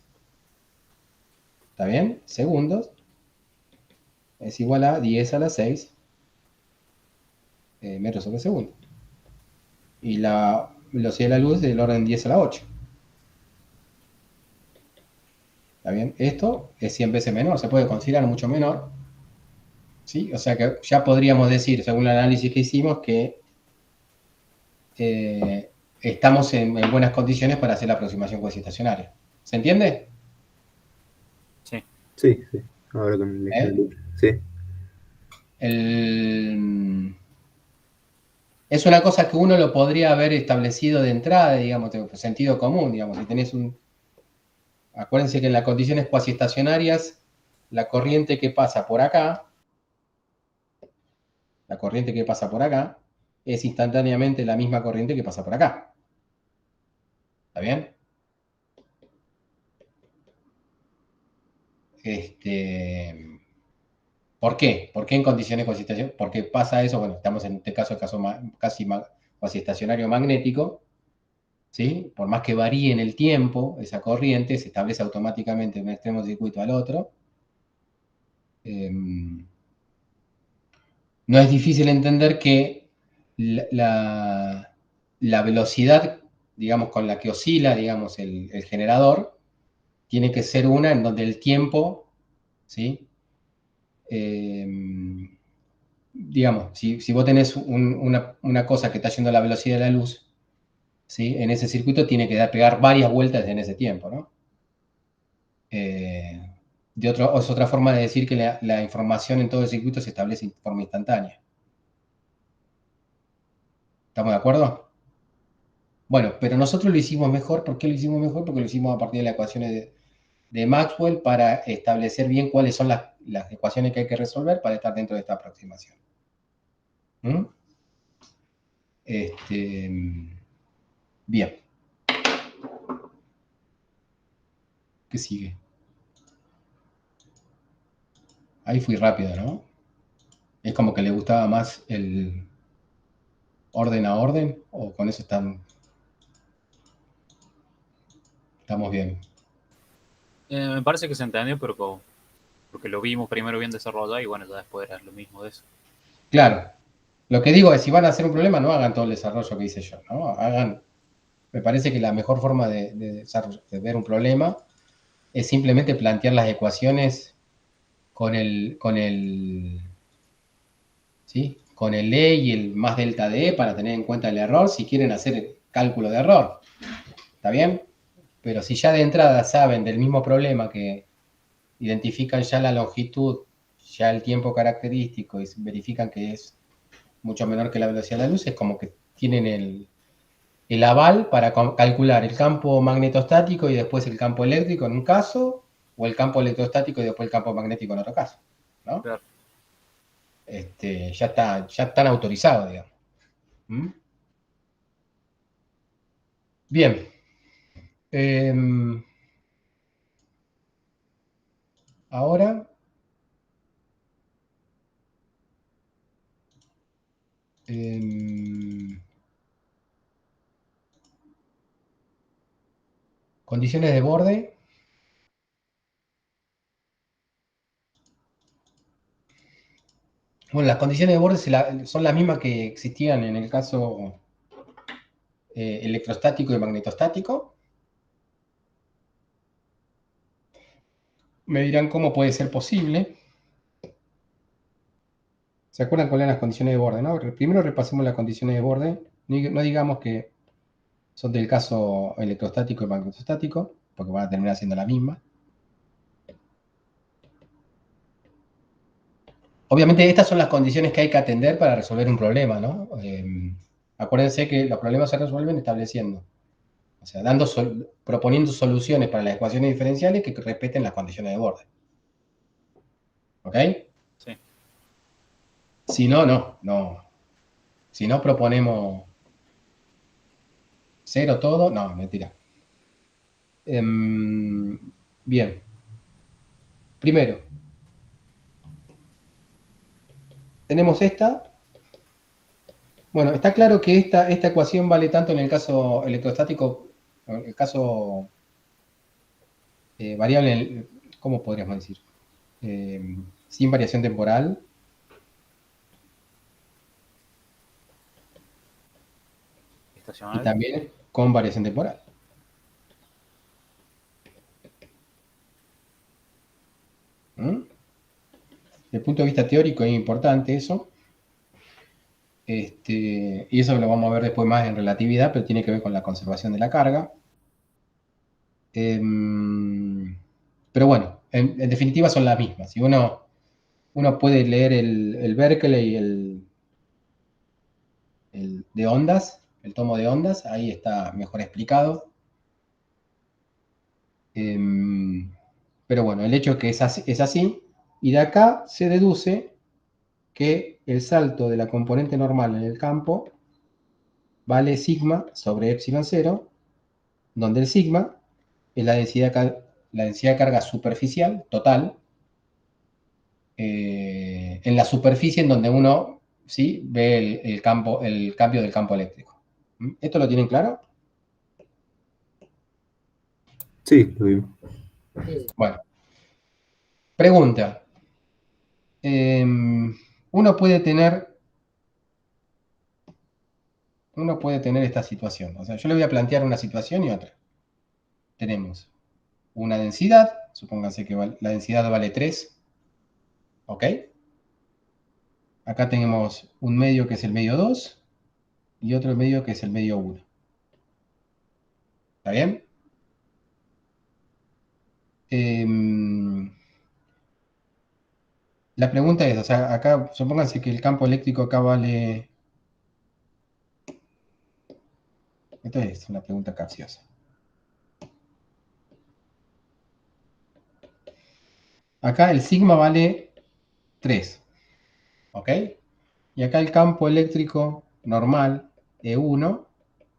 ¿está bien? Segundos, es igual a 10 a la 6 metros sobre segundo. Y la velocidad de la luz del orden 10 a la 8. ¿Está bien? Esto es 100 veces menor, se puede considerar mucho menor, ¿sí? O sea que ya podríamos decir, según el análisis que hicimos, que estamos en buenas condiciones para hacer la aproximación cuasi estacionaria. ¿Se entiende? Sí. Sí, sí. Ahora con el ejemplo. Sí. Es una cosa que uno lo podría haber establecido de entrada, digamos, de sentido común, digamos, si tenés Acuérdense que en las condiciones cuasi estacionarias, la corriente que pasa por acá, es instantáneamente la misma corriente que pasa por acá. ¿Está bien? ¿Por qué? ¿Por qué en condiciones cuasi estacionarias? Porque pasa eso, bueno, estamos en este caso casi cuasi estacionario magnético, ¿sí? Por más que varíe en el tiempo, esa corriente se establece automáticamente de un extremo del circuito al otro. No es difícil entender que la velocidad, digamos, con la que oscila, digamos, el generador, tiene que ser una en donde el tiempo, ¿sí? Digamos, si vos tenés una cosa que está yendo a la velocidad de la luz, ¿sí?, en ese circuito tiene que pegar varias vueltas en ese tiempo, ¿no? Es otra forma de decir que la información en todo el circuito se establece de forma instantánea. ¿Estamos de acuerdo? Bueno, pero nosotros lo hicimos mejor. ¿Por qué lo hicimos mejor? Porque lo hicimos a partir de las ecuaciones de Maxwell para establecer bien cuáles son las ecuaciones que hay que resolver para estar dentro de esta aproximación. Bien. ¿Qué sigue? Ahí fui rápido, ¿no? Es como que le gustaba más el orden a orden, o con eso estamos bien. Me parece que se entendió, pero porque lo vimos primero bien desarrollado y bueno, ya después era lo mismo de eso. Claro. Lo que digo es, si van a hacer un problema, no hagan todo el desarrollo que hice yo, ¿no? Me parece que la mejor forma de ver un problema es simplemente plantear las ecuaciones con el ¿sí?, con el E y el más delta de E para tener en cuenta el error si quieren hacer el cálculo de error. ¿Está bien? Pero si ya de entrada saben del mismo problema, que identifican ya la longitud ya el tiempo característico y verifican que es mucho menor que la velocidad de la luz, es como que tienen el aval para calcular el campo magnetostático y después el campo eléctrico en un caso, o el campo electrostático y después el campo magnético en otro caso, ¿no? Claro. Ya están autorizados, digamos. ¿Mm? Bien. Ahora condiciones de borde. Bueno, las condiciones de borde son las mismas que existían en el caso electrostático y magnetostático. Me dirán cómo puede ser posible. ¿Se acuerdan cuáles eran las condiciones de borde, no? Primero repasemos las condiciones de borde. No digamos que son del caso electrostático y magnetostático, porque van a terminar siendo la misma. Obviamente estas son las condiciones que hay que atender para resolver un problema, ¿no? Acuérdense que los problemas se resuelven estableciendo, o sea, proponiendo soluciones para las ecuaciones diferenciales que respeten las condiciones de borde. ¿Ok? Sí. Si no, no. Si no proponemos cero todo, no, mentira. Bien. Primero, tenemos esta. Bueno, está claro que esta ecuación vale tanto en el caso electrostático, en el caso variable, ¿cómo podríamos decir? Sin variación temporal. Estacional. Y también con variación temporal. Desde el punto de vista teórico es importante eso. Y eso lo vamos a ver después más en relatividad, pero tiene que ver con la conservación de la carga. Pero bueno, en definitiva son las mismas. Si uno puede leer el Berkeley, el de ondas, el tomo de ondas, ahí está mejor explicado. Pero bueno, el hecho es que es así, y de acá se deduce que el salto de la componente normal en el campo vale sigma sobre epsilon 0, donde el sigma es la densidad de carga superficial, total, en la superficie en donde uno ¿sí? Ve el cambio del campo eléctrico. ¿Esto lo tienen claro? Sí, lo vimos. Bueno, pregunta. Uno puede tener esta situación. O sea, yo le voy a plantear una situación y otra. Tenemos una densidad, supónganse que la densidad vale 3, ¿ok? Acá tenemos un medio que es el medio 2 y otro medio que es el medio 1. ¿Está bien? La pregunta es, o sea, acá supónganse que el campo eléctrico acá vale... Esto es una pregunta capciosa. Acá el sigma vale 3, ¿ok? Y acá el campo eléctrico normal E1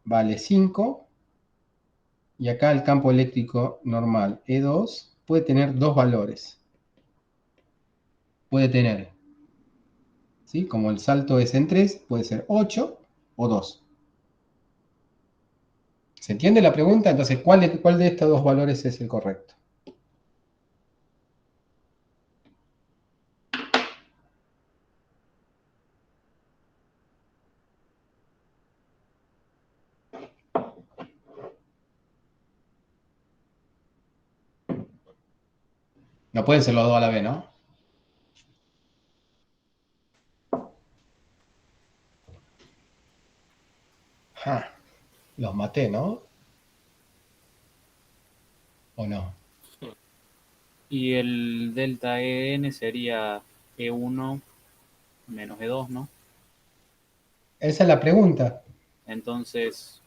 vale 5. Y acá el campo eléctrico normal E2 puede tener dos valores. Puede tener, ¿sí? Como el salto es en 3, puede ser 8 o 2. ¿Se entiende la pregunta? Entonces, ¿cuál de estos dos valores es el correcto? No pueden ser los dos a la vez, ¿no? Los maté, ¿no? ¿O no? Y el delta EN sería E1 menos E2, ¿no? Esa es la pregunta. Entonces,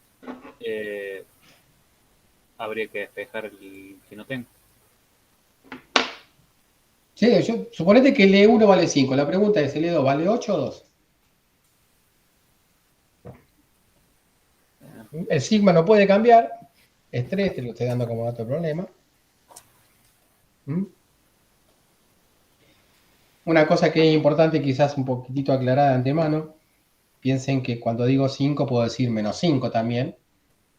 habría que despejar el que no tengo. Sí, suponete que el E1 vale 5. La pregunta es, ¿el E2 vale 8 o 2? El sigma no puede cambiar. Es 3, te lo estoy dando como dato de problema. ¿Mm? Una cosa que es importante, quizás un poquitito aclarada de antemano, piensen que cuando digo 5 puedo decir menos 5 también.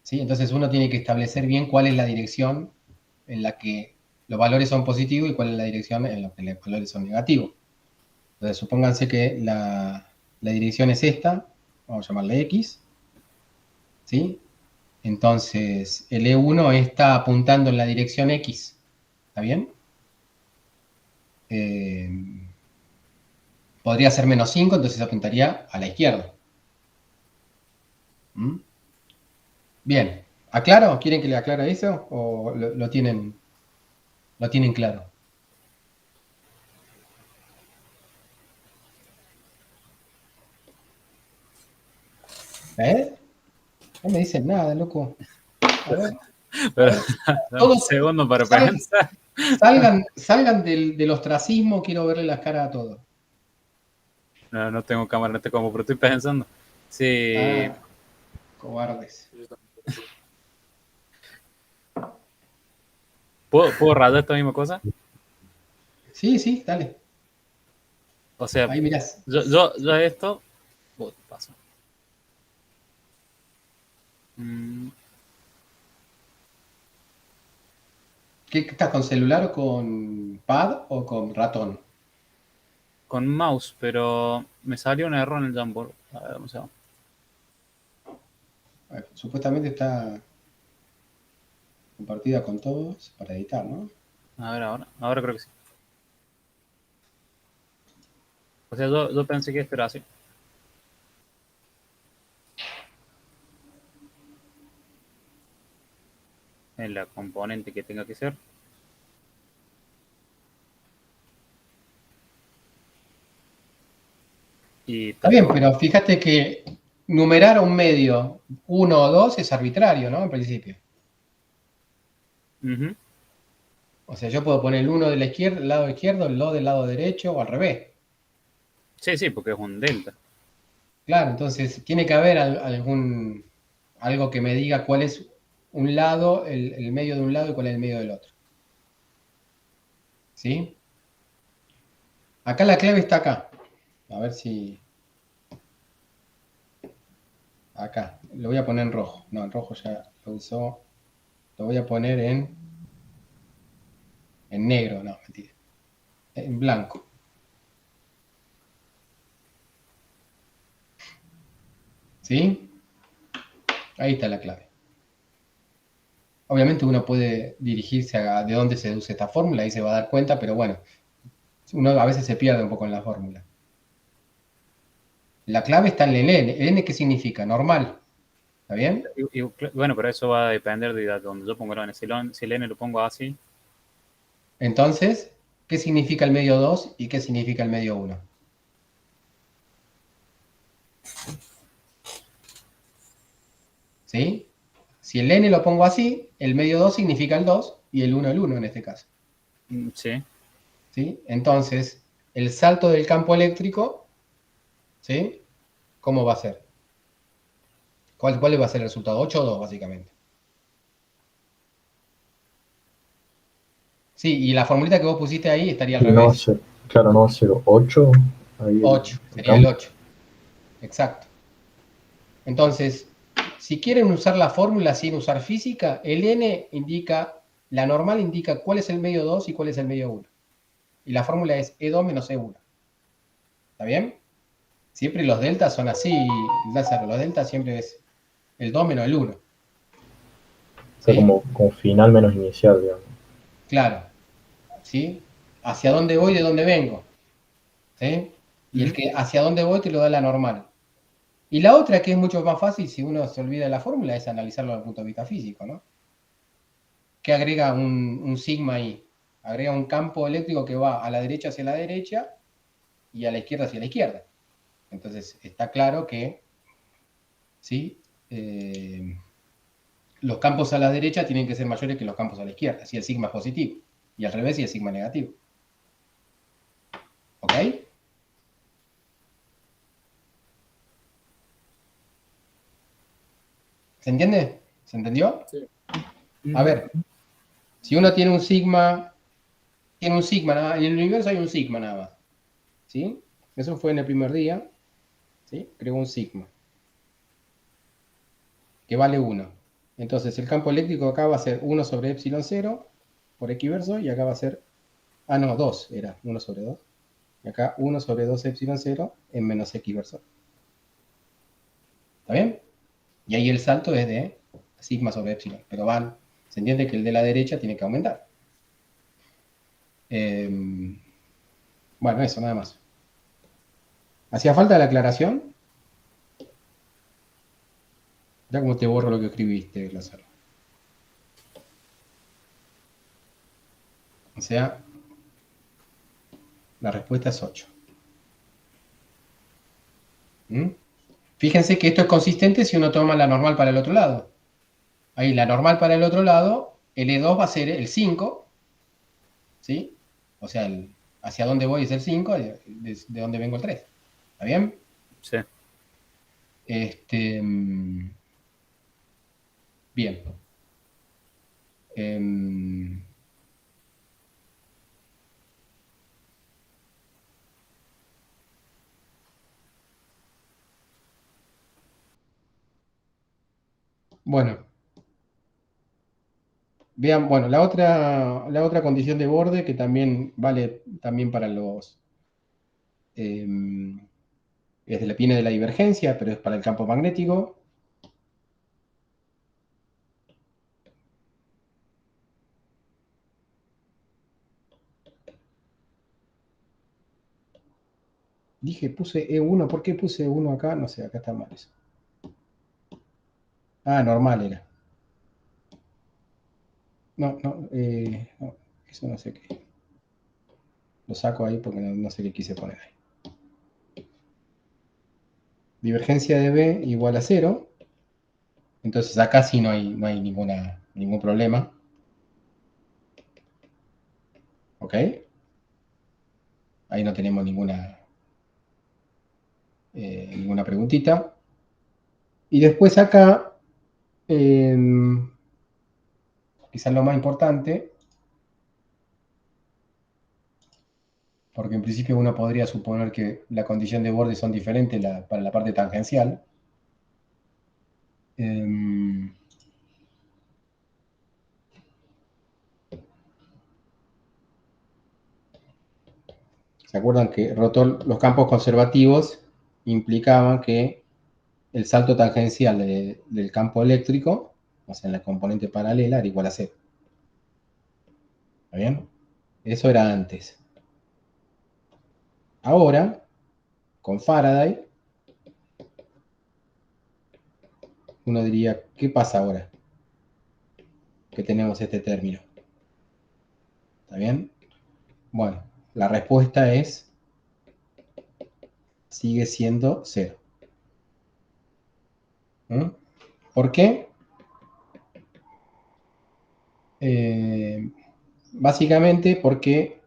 ¿Sí? Entonces uno tiene que establecer bien cuál es la dirección en la que los valores son positivos y cuál es la dirección en la que los valores son negativos. Entonces supónganse que la dirección es esta, vamos a llamarle X, ¿sí? Entonces el E1 está apuntando en la dirección X, ¿está bien? Podría ser menos 5, entonces apuntaría a la izquierda. ¿Mm? Bien, ¿aclaro? ¿Quieren que le aclare eso o lo tienen claro? ¿Eh? No me dicen nada, loco. A ver. Pero, Todos un segundo para pensar. salgan del ostracismo, quiero verle las caras a todos. No tengo cámara, no te como, pero estoy pensando. Sí. Cobardes. ¿Puedo rayar esta misma cosa? Sí, dale. O sea, Ahí mirás. yo esto. Paso. ¿Qué estás con celular o con pad o con ratón? Con mouse, pero me salió un error en el Jamboard. A ver, vamos a ver. Supuestamente está compartida con todos para editar, ¿no? A ver, ahora creo que sí. O sea, yo pensé que esto era así. En la componente que tenga que ser. Y Está bien, pero fíjate que numerar un medio 1 o 2 es arbitrario, ¿no? En principio. O sea, yo puedo poner el 1 de la izquierda, del lado izquierdo, el 2 del lado derecho o al revés. Sí, porque es un delta. Claro, entonces tiene que haber algo que me diga cuál es un lado, el medio de un lado y cuál es el medio del otro. ¿Sí? Acá la clave está acá. A ver si... Acá. Lo voy a poner en rojo. No, en rojo ya lo usó. Lo voy a poner en negro. No, mentira. En blanco. ¿Sí? Ahí está la clave. Obviamente uno puede dirigirse a de dónde se deduce esta fórmula y se va a dar cuenta, pero bueno, uno a veces se pierde un poco en la fórmula. La clave está en el n. ¿El n qué significa? Normal. ¿Está bien? Bueno, pero eso va a depender de donde yo pongo el n. Si el n lo pongo así. Entonces, ¿qué significa el medio 2 y qué significa el medio 1? ¿Sí? Si el n lo pongo así, el medio 2 significa el 2 y el 1 el 1 en este caso. Sí. ¿Sí? Entonces, el salto del campo eléctrico, ¿sí? ¿Cómo va a ser? ¿Cuál va a ser el resultado? 8 o 2, básicamente. Sí, y la formulita que vos pusiste ahí estaría al No va a revés. ser, claro, no va a ser 8. Ahí 8, sería el 8. Exacto. Entonces, si quieren usar la fórmula sin usar física, el n indica, la normal indica cuál es el medio 2 y cuál es el medio 1. Y la fórmula es E2 menos E1. ¿Está bien? Siempre los deltas son así, Lázaro. Los deltas siempre es el 2 menos el 1. O sea, como final menos inicial, digamos. Claro. ¿Sí? ¿Hacia dónde voy, de dónde vengo? ¿Sí? Y el que hacia dónde voy te lo da la normal. Y la otra, que es mucho más fácil si uno se olvida de la fórmula, es analizarlo desde el punto de vista físico, ¿no? Que agrega un sigma ahí. Agrega un campo eléctrico que va a la derecha hacia la derecha y a la izquierda hacia la izquierda. Entonces está claro que, ¿sí? Los campos a la derecha tienen que ser mayores que los campos a la izquierda, si el sigma es positivo, y al revés si el sigma es negativo. ¿Ok? ¿Se entiende? ¿Se entendió? Sí. A ver, si uno tiene un sigma nada más, en el universo hay un sigma nada más, ¿sí? Eso fue en el primer día, ¿sí? Creó un sigma, que vale 1. Entonces el campo eléctrico acá va a ser 1 sobre epsilon 0 por equiverso, y acá va a ser, no, 2 era, 1 sobre 2. Y acá 1 sobre 2 epsilon 0 en menos equiverso. ¿Está bien? Y ahí el salto es de sigma sobre epsilon, pero se entiende que el de la derecha tiene que aumentar. Bueno, eso nada más. ¿Hacía falta la aclaración? Ya como te borro lo que escribiste, Lázaro. O sea, la respuesta es 8. Fíjense que esto es consistente si uno toma la normal para el otro lado. Ahí la normal para el otro lado, el E2 va a ser el 5, ¿sí? O sea, hacia dónde voy es el 5, de dónde vengo el 3. ¿Está bien? Sí. Bien. Bueno. Vean, bueno, la otra condición de borde que también vale también para los... viene de la divergencia, pero es para el campo magnético. Puse E1, ¿por qué puse E1 acá? No sé, acá está mal eso. Normal era. No, eso no sé qué. Lo saco ahí porque no sé qué quise poner ahí. Divergencia de B igual a 0. Entonces acá sí no hay ningún problema. ¿Ok? Ahí no tenemos ninguna preguntita. Y después acá, quizás lo más importante, porque en principio uno podría suponer que la condición de borde son diferentes para la parte tangencial. ¿Se acuerdan que los campos conservativos implicaban que el salto tangencial del campo eléctrico, o sea, en la componente paralela, era igual a 0? ¿Está bien? Eso era antes. Ahora, con Faraday, uno diría, ¿qué pasa ahora que tenemos este término? ¿Está bien? Bueno, la respuesta sigue siendo 0. ¿Por qué? Básicamente porque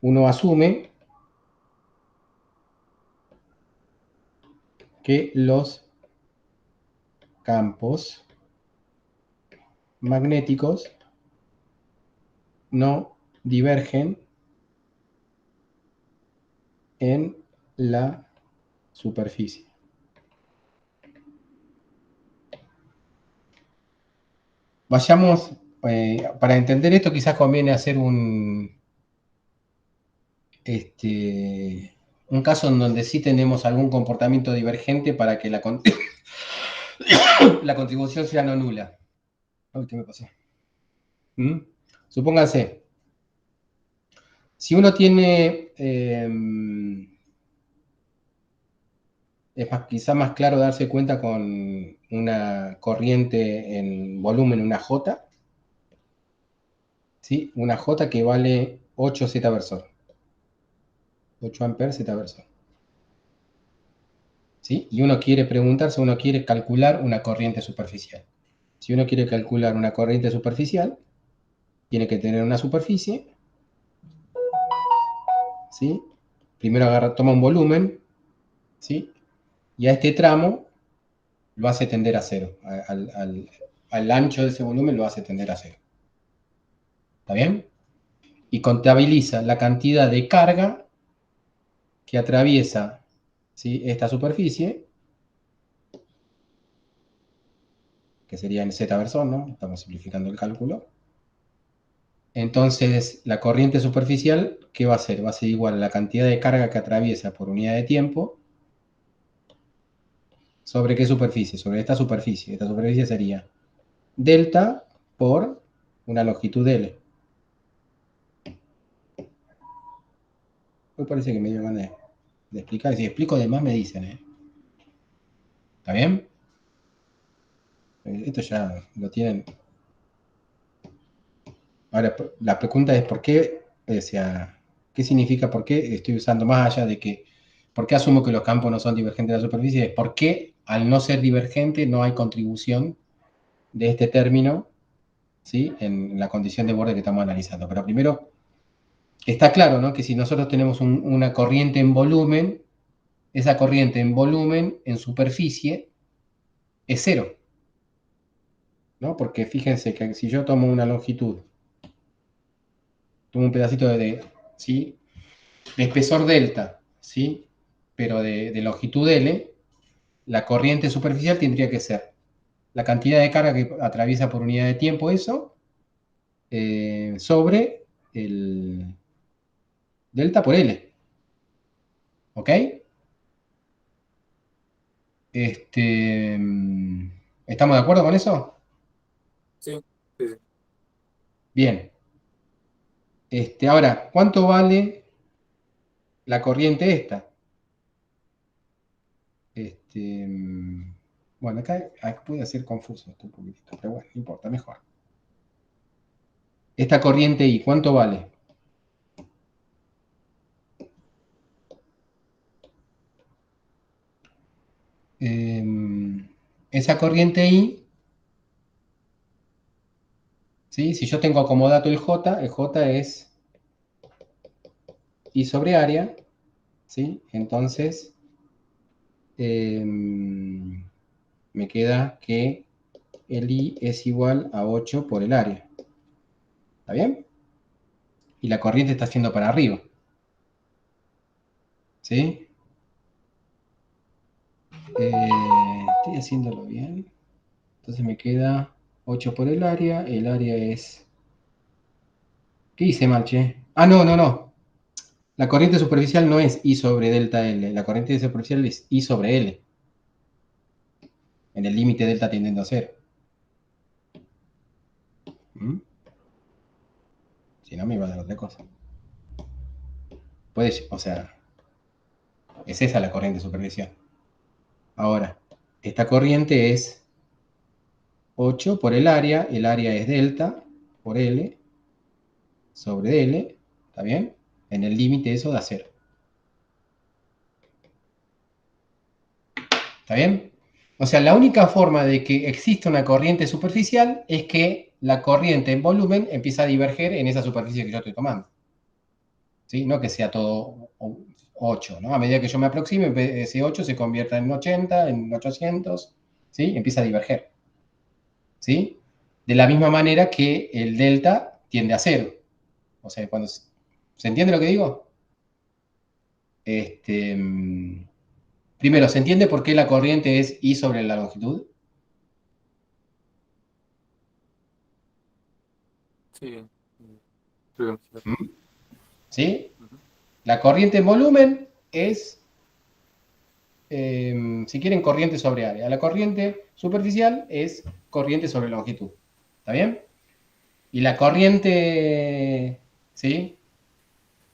uno asume que los campos magnéticos no divergen en la superficie. Vayamos, para entender esto quizás conviene hacer un caso en donde sí tenemos algún comportamiento divergente para que la contribución sea no nula. Ay, ¿qué me pasó? Supónganse, si uno tiene, es quizá más claro darse cuenta con una corriente en volumen, una J, ¿sí? Una J que vale 8 zeta versor. 8 amperes zeta versor. ¿Sí? Y uno quiere preguntarse, uno quiere calcular una corriente superficial. Si uno quiere calcular una corriente superficial, tiene que tener una superficie, ¿sí? Primero toma un volumen, ¿sí? Y a este tramo lo hace tender a cero. Al ancho de ese volumen lo hace tender a cero. ¿Está bien? Y contabiliza la cantidad de carga que atraviesa, ¿sí?, esta superficie, que sería en Z versor, ¿no? Estamos simplificando el cálculo. Entonces, la corriente superficial, ¿qué va a ser? Va a ser igual a la cantidad de carga que atraviesa por unidad de tiempo. ¿Sobre qué superficie? Sobre esta superficie. Esta superficie sería delta por una longitud L. Hoy parece que me dio ganas de explicar. Si explico de más me dicen, ¿eh? ¿Está bien? Esto ya lo tienen. Ahora, la pregunta es ¿por qué? O sea, ¿qué significa por qué estoy usando más allá de que, por qué asumo que los campos no son divergentes de la superficie? Es por qué al no ser divergente no hay contribución de este término, ¿sí?, en la condición de borde que estamos analizando. Pero primero, está claro, ¿no?, que si nosotros tenemos una corriente en volumen, esa corriente en volumen, en superficie, es cero, ¿no? Porque fíjense que si yo tomo una longitud, tomo un pedacito ¿sí?, de espesor delta, ¿sí?, pero de longitud L, la corriente superficial tendría que ser la cantidad de carga que atraviesa por unidad de tiempo eso, sobre el delta por L. ¿Ok? ¿Estamos de acuerdo con eso? Sí, sí, sí. Bien. Ahora, ¿cuánto vale la corriente esta? Bueno, acá puede ser confuso esto un poquitito, pero bueno, no importa, mejor. Esta corriente I, ¿cuánto vale? Esa corriente I, ¿sí?, si yo tengo como dato el J es I sobre área, ¿sí? Entonces, me queda que el I es igual a 8 por el área. ¿Está bien? Y la corriente está haciendo para arriba. ¿Sí? Estoy haciéndolo bien. Entonces me queda 8 por el área es... ¿Qué hice mal, che? Ah, no, no, no. La corriente superficial no es I sobre delta L. La corriente superficial es I sobre L. En el límite delta tendiendo a cero. Si no, me iba a dar otra cosa. O sea, es esa la corriente superficial. Ahora, esta corriente es 8 por el área es delta por L sobre L, ¿está bien? En el límite eso da 0. ¿Está bien? O sea, la única forma de que exista una corriente superficial es que la corriente en volumen empieza a diverger en esa superficie que yo estoy tomando. ¿Sí? No que sea todo 8, ¿no? A medida que yo me aproxime, ese 8 se convierta en 80, en 800, ¿sí? Empieza a diverger. ¿Sí? De la misma manera que el delta tiende a 0. O sea, cuando... ¿Se entiende lo que digo? Primero, ¿se entiende por qué la corriente es I sobre la longitud? Sí. ¿Sí? La corriente en volumen es, si quieren, corriente sobre área. La corriente superficial es corriente sobre longitud. ¿Está bien? Y la corriente, ¿sí?,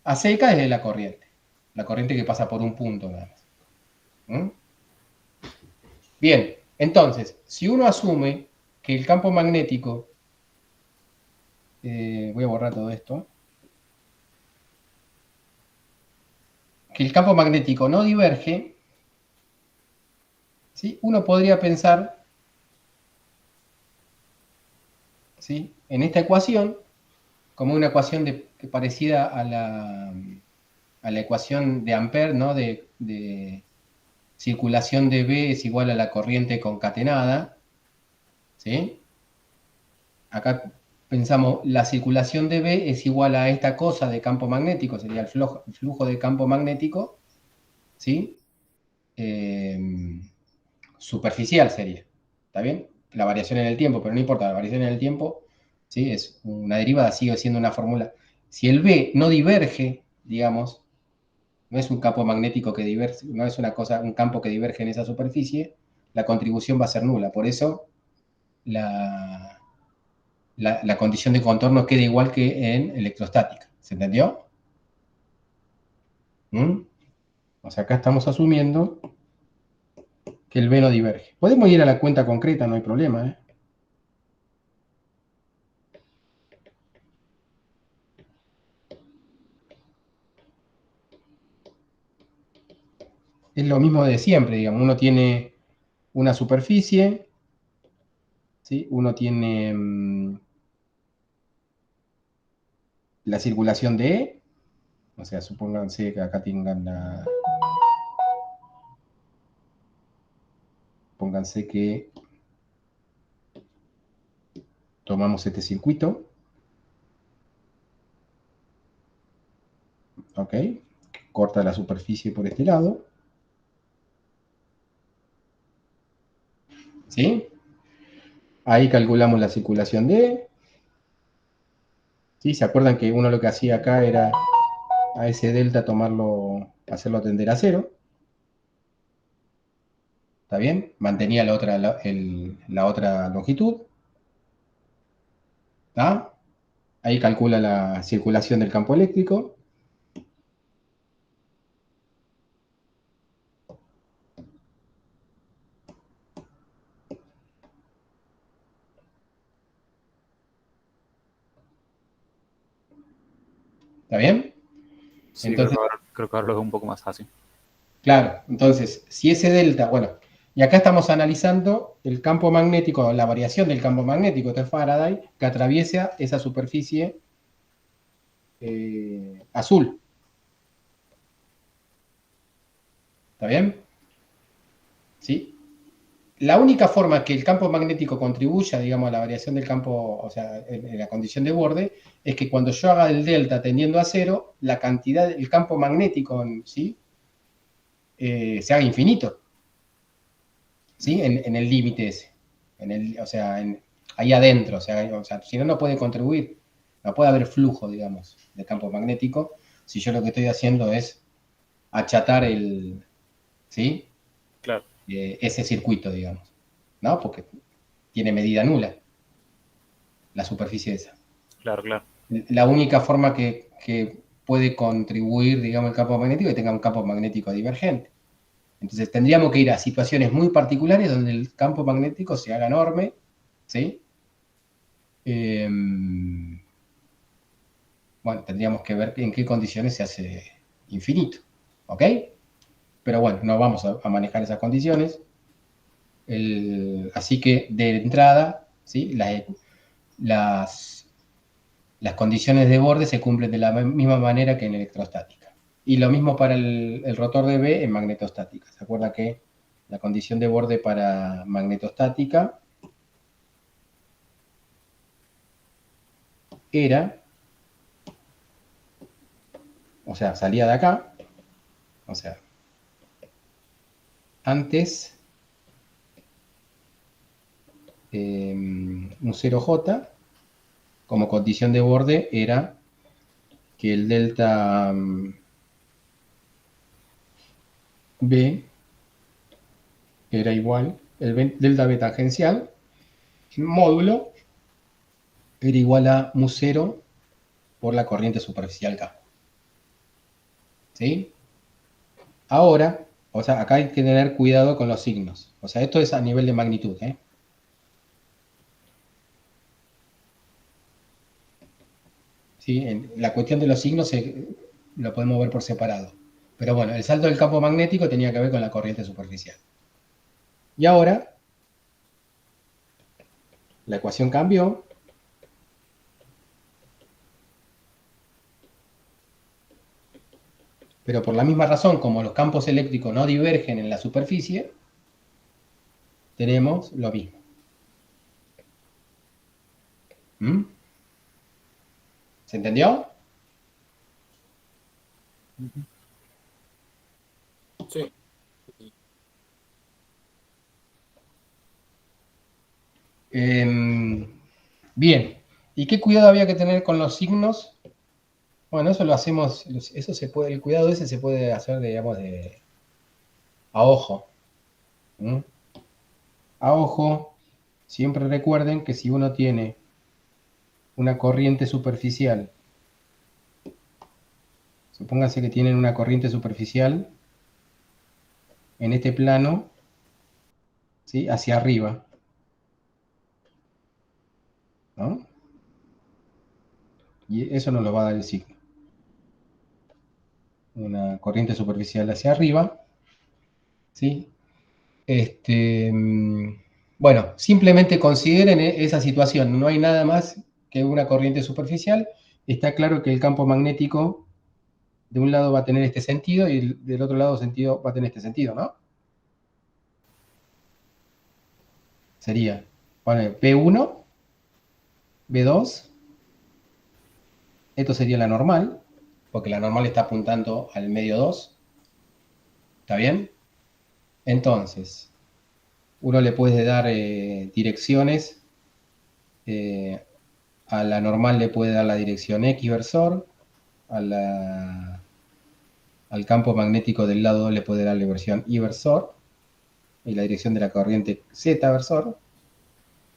a seca es la corriente que pasa por un punto nada más. Bien, entonces, si uno asume que el campo magnético, voy a borrar todo esto, que el campo magnético no diverge, ¿sí? Uno podría pensar, ¿sí?, en esta ecuación como una ecuación parecida a la ecuación de Ampère, ¿no? De circulación de B es igual a la corriente concatenada, ¿sí? Acá pensamos, la circulación de B es igual a esta cosa de campo magnético, sería el flujo de campo magnético, ¿sí? Superficial sería, ¿está bien? La variación en el tiempo, pero no importa, la variación en el tiempo, ¿sí? Es una derivada, sigue siendo una fórmula. Si el B no diverge, digamos, no es un campo magnético que diverge, no es una cosa, un campo que diverge en esa superficie, la contribución va a ser nula. Por eso la condición de contorno queda igual que en electrostática. ¿Se entendió? ¿Mm? O sea, acá estamos asumiendo que el B no diverge. Podemos ir a la cuenta concreta, no hay problema, ¿eh? Es lo mismo de siempre, digamos. Uno tiene una superficie, ¿sí? Uno tiene la circulación de E, o sea, supónganse que acá tengan la... Pónganse que tomamos este circuito, ¿ok? Corta la superficie por este lado, ¿sí? Ahí calculamos la circulación de E, ¿sí? ¿Se acuerdan que uno lo que hacía acá era a ese delta tomarlo, hacerlo tender a cero? ¿Está bien? Mantenía la otra longitud, ¿está? Ahí calcula la circulación del campo eléctrico. ¿Está bien? Sí, Entonces, creo que ahora lo veo un poco más fácil. claro, entonces, si ese delta, bueno, y acá estamos analizando el campo magnético, la variación del campo magnético de Faraday que atraviesa esa superficie azul. ¿Está bien? ¿Sí? La única forma que el campo magnético contribuya, digamos, a la variación del campo, o sea, en la condición de borde, es que cuando yo haga el delta tendiendo a cero, la cantidad, el campo magnético, ¿sí?, se haga infinito, ¿sí? En el límite ese. O sea, ahí adentro, o sea, si no, no puede contribuir, no puede haber flujo, digamos, de campo magnético, si yo lo que estoy haciendo es achatar ¿sí?, Claro. Ese circuito, digamos, ¿no? Porque tiene medida nula la superficie esa. Claro, claro. La única forma que puede contribuir, digamos, el campo magnético es que tenga un campo magnético divergente. Entonces tendríamos que ir a situaciones muy particulares donde el campo magnético se haga enorme, ¿sí? Bueno, tendríamos que ver en qué condiciones se hace infinito, ¿ok? Pero bueno, no vamos a manejar esas condiciones. Así que de entrada, ¿sí?, las condiciones de borde se cumplen de la misma manera que en electrostática. Y lo mismo para el rotor de B en magnetostática. ¿Se acuerda que la condición de borde para magnetostática era, o sea, salía de acá, o sea, antes un 0J, como condición de borde era que el delta B era igual, el delta B tangencial, módulo, era igual a mu0 por la corriente superficial K. ¿Sí? Ahora, o sea, acá hay que tener cuidado con los signos. O sea, esto es a nivel de magnitud, ¿eh? ¿Sí? La cuestión de los signos lo podemos ver por separado. Pero bueno, el salto del campo magnético tenía que ver con la corriente superficial. Y ahora, la ecuación cambió. Pero por la misma razón, como los campos eléctricos no divergen en la superficie, tenemos lo mismo. ¿Mm? ¿Se entendió? Sí. Bien. ¿Y qué cuidado había que tener con los signos? Bueno, eso lo hacemos, eso se puede, el cuidado ese se puede hacer, digamos, a ojo. ¿Mm? A ojo, siempre recuerden que si uno tiene una corriente superficial, supónganse que tienen una corriente superficial en este plano, ¿sí? Hacia arriba, ¿no? Y eso nos lo va a dar el signo. Una corriente superficial hacia arriba, ¿sí? Bueno, simplemente consideren esa situación. No hay nada más que una corriente superficial. Está claro que el campo magnético de un lado va a tener este sentido y del otro lado va a tener este sentido, ¿no? Sería, bueno, P1, B2, esto sería la normal, porque la normal está apuntando al medio 2, ¿está bien? Entonces, uno le puede dar direcciones, a la normal le puede dar la dirección X versor, al campo magnético del lado 2 le puede dar la versión Y versor, y la dirección de la corriente Z versor,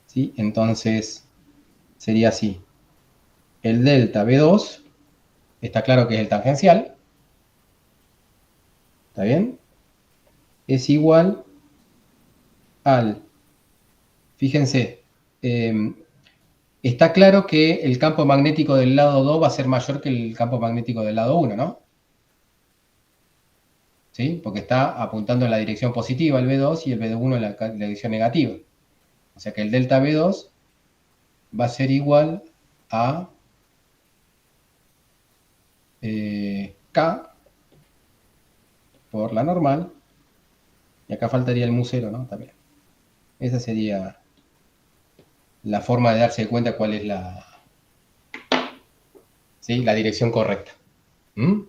¿sí? Entonces, sería así. El delta B2, está claro que es el tangencial, ¿está bien? Es igual al, fíjense, está claro que el campo magnético del lado 2 va a ser mayor que el campo magnético del lado 1, ¿no? ¿Sí? Porque está apuntando en la dirección positiva el B2 y el B1 en la dirección negativa. O sea que el delta B2 va a ser igual a K por la normal, y acá faltaría el mu0, ¿no? También. Esa sería la forma de darse cuenta cuál es ¿sí? La dirección correcta. ¿Mm?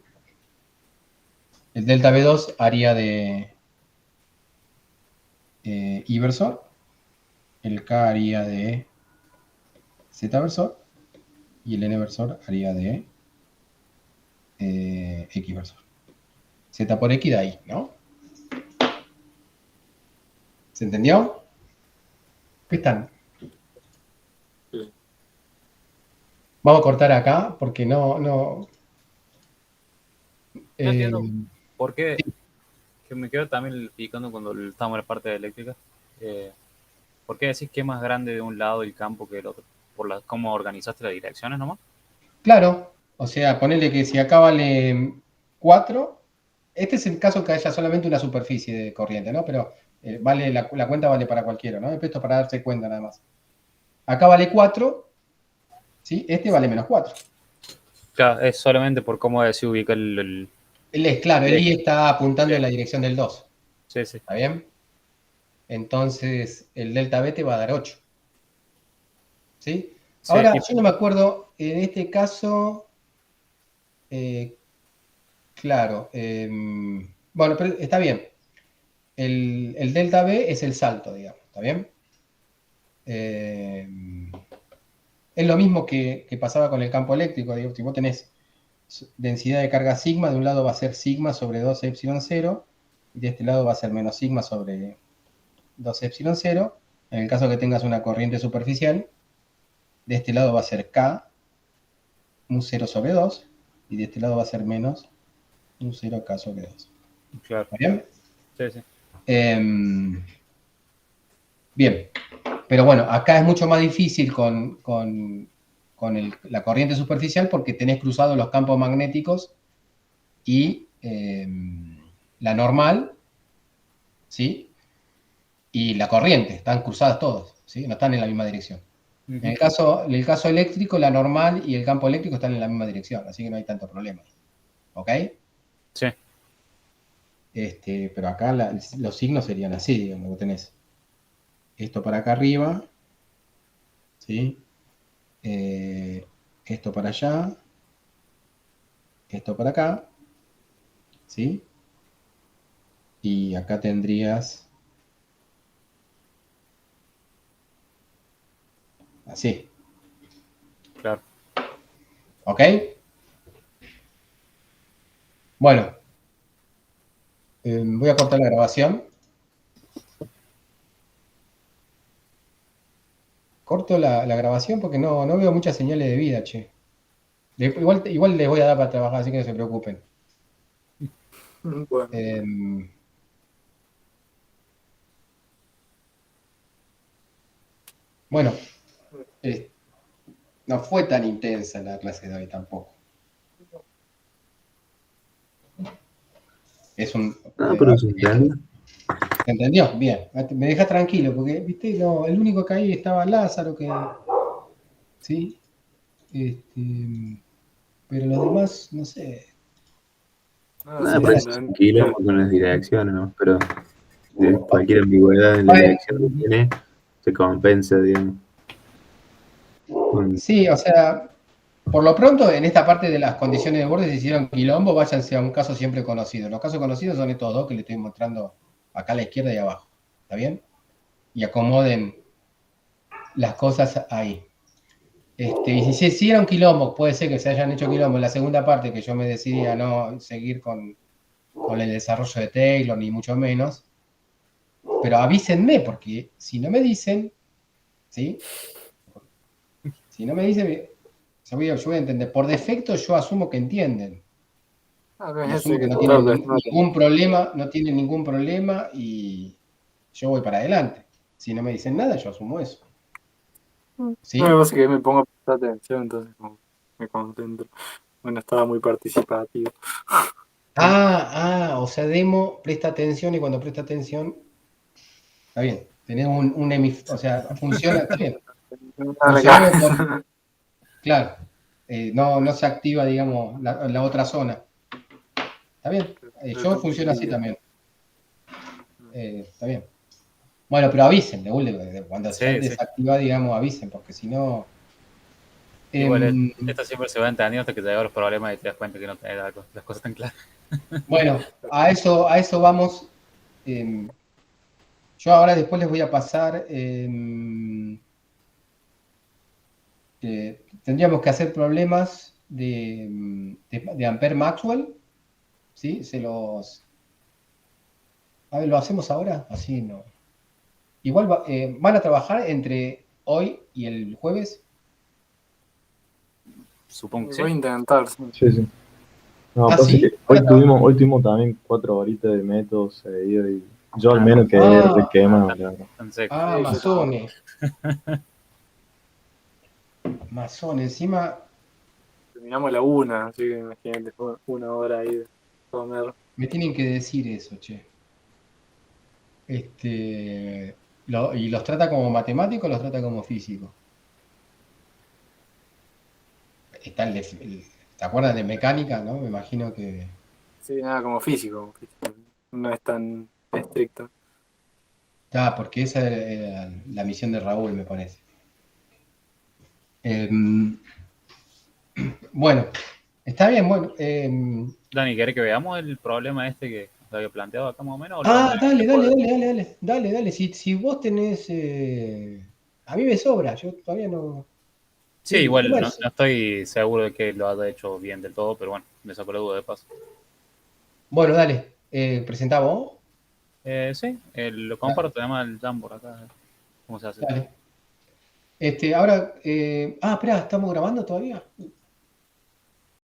El delta B2 haría de I versor, el K haría de Z versor, y el N versor haría de X versor. Z por X de ahí, ¿no? ¿Se entendió? ¿Qué están? Sí. Vamos a cortar acá porque no... No entiendo por qué, que me quedo también picando cuando estamos en la parte de eléctrica. ¿Por qué decís que es más grande de un lado el campo que del otro? ¿Por cómo organizaste las direcciones nomás? Claro, o sea, ponerle que si acá vale 4, este es el caso que haya solamente una superficie de corriente, ¿no? Pero vale la cuenta vale para cualquiera, ¿no? Esto es para darse cuenta nada más. Acá vale 4, ¿sí? Este vale menos 4. Claro, es solamente por cómo se ubica Claro, el I eje. está apuntando Sí. en la dirección del 2. Sí, sí. ¿Está bien? Entonces, el delta B te va a dar 8. ¿Sí? Sí, Ahora, yo no me acuerdo, en este caso, claro, bueno, pero está bien. El delta B es el salto, digamos, ¿está bien? Es lo mismo que pasaba con el campo eléctrico, digamos, si vos tenés densidad de carga sigma, de un lado va a ser sigma sobre 2 epsilon 0, y de este lado va a ser menos sigma sobre 2 epsilon 0. En el caso que tengas una corriente superficial, de este lado va a ser K mu 0 sobre 2, y de este lado va a ser menos mu 0 K sobre 2. claro. ¿Está bien? Sí, sí. Bien, pero bueno, acá es mucho más difícil con la corriente superficial porque tenés cruzados los campos magnéticos y la normal, ¿sí? Y la corriente, están cruzadas todos, ¿sí? No están en la misma dirección. En el caso eléctrico, la normal y el campo eléctrico están en la misma dirección, así que no hay tanto problema. ¿Ok? Sí, Pero acá los signos serían así, digamos, vos tenés esto para acá arriba, ¿sí? Esto para allá, esto para acá, ¿sí? Y acá tendrías así, claro. ¿ok? Bueno, voy a cortar la grabación. Corto la grabación porque no veo muchas señales de vida, che. Igual les voy a dar para trabajar, así que no se preocupen. Bueno, Bueno, no fue tan intensa la clase de hoy tampoco. Es un... Ah, pero se entiende. ¿Se entendió? Bien. Me deja tranquilo, porque, viste, no, el único que ahí estaba Lázaro, que... ¿Sí? Pero los demás, no sé. no, Nada, sí, pero sí, es un quilombo con las direcciones, ¿no? Pero cualquier ambigüedad en la Bueno, dirección que tiene se compensa, digamos. sí, o sea, por lo pronto, en esta parte de las condiciones de borde se hicieron quilombo, váyanse a un caso siempre conocido. Los casos conocidos son estos dos que le estoy mostrando acá a la izquierda y abajo. ¿Está bien? Y acomoden las cosas ahí. Y si se hicieron quilombo, puede ser que se hayan hecho quilombo en la segunda parte, que yo me decidí a no seguir con el desarrollo de Taylor, ni mucho menos. Pero avísenme, porque si no me dicen, ¿sí? Si no me dicen, yo voy a entender. Por defecto yo asumo que entienden. a Y ver, asumo ese que que no te tienen toca, ningún problema, no tienen ningún problema y yo voy para adelante. Si no me dicen nada, yo asumo eso. no ¿Sí? me pasa que me pongo a prestar atención, entonces como me concentro. Bueno, estaba muy participativo. O sea, Demo presta atención y cuando presta atención, está bien. Tenés o sea, funciona, está bien. Dale, Funcionamos por, claro, no se activa, digamos, la otra zona. Está bien. Yo funciono así también. Está bien. Bueno, pero avisen, cuando ya Sí, sí. desactiva, digamos, avisen, porque si no... Igual em, esto siempre se va entendiendo hasta que te llegan los problemas y te das cuenta que no tenés las cosas tan claras. bueno, a eso vamos. Yo ahora después les voy a pasar... tendríamos que hacer problemas de Ampere Maxwell, ¿sí? A ver, ¿lo hacemos ahora? Así no. Igual van a trabajar entre hoy y el jueves. Supongo que Voy a sí. intentar, sí. Sí, sí. No, pasa Sí, que hoy tuvimos también 4 horitas de método seguido y yo al menos quedé Ah, requemado, la verdad. Tan seco. Sí, yo también. Masones. Masón, encima. Terminamos a la 1, así que imagínate, fue 1 hora ahí de comer. Me tienen que decir eso, che. ¿Y los trata como matemáticos o los trata como físicos? ¿Te acuerdas de mecánica, no? Me imagino que... Sí, nada, como físico. No es tan estricto. Porque esa era la misión de Raúl, me parece. Bueno, está bien, bueno. Dani, ¿querés que veamos el problema este que te había planteado acá más o menos? ¿O lo vemos Dale, después? dale. Si vos tenés... a mí me sobra, yo todavía no... Sí, Sí, igual no, comerse. no estoy seguro de que lo haya hecho bien del todo, pero bueno, me sacó la duda de paso. Bueno, dale. ¿Presentá vos? Sí, lo Da- comparto, además el Jamboard acá. ¿Cómo se hace? Dale. Ahora... espera, ¿estamos grabando todavía?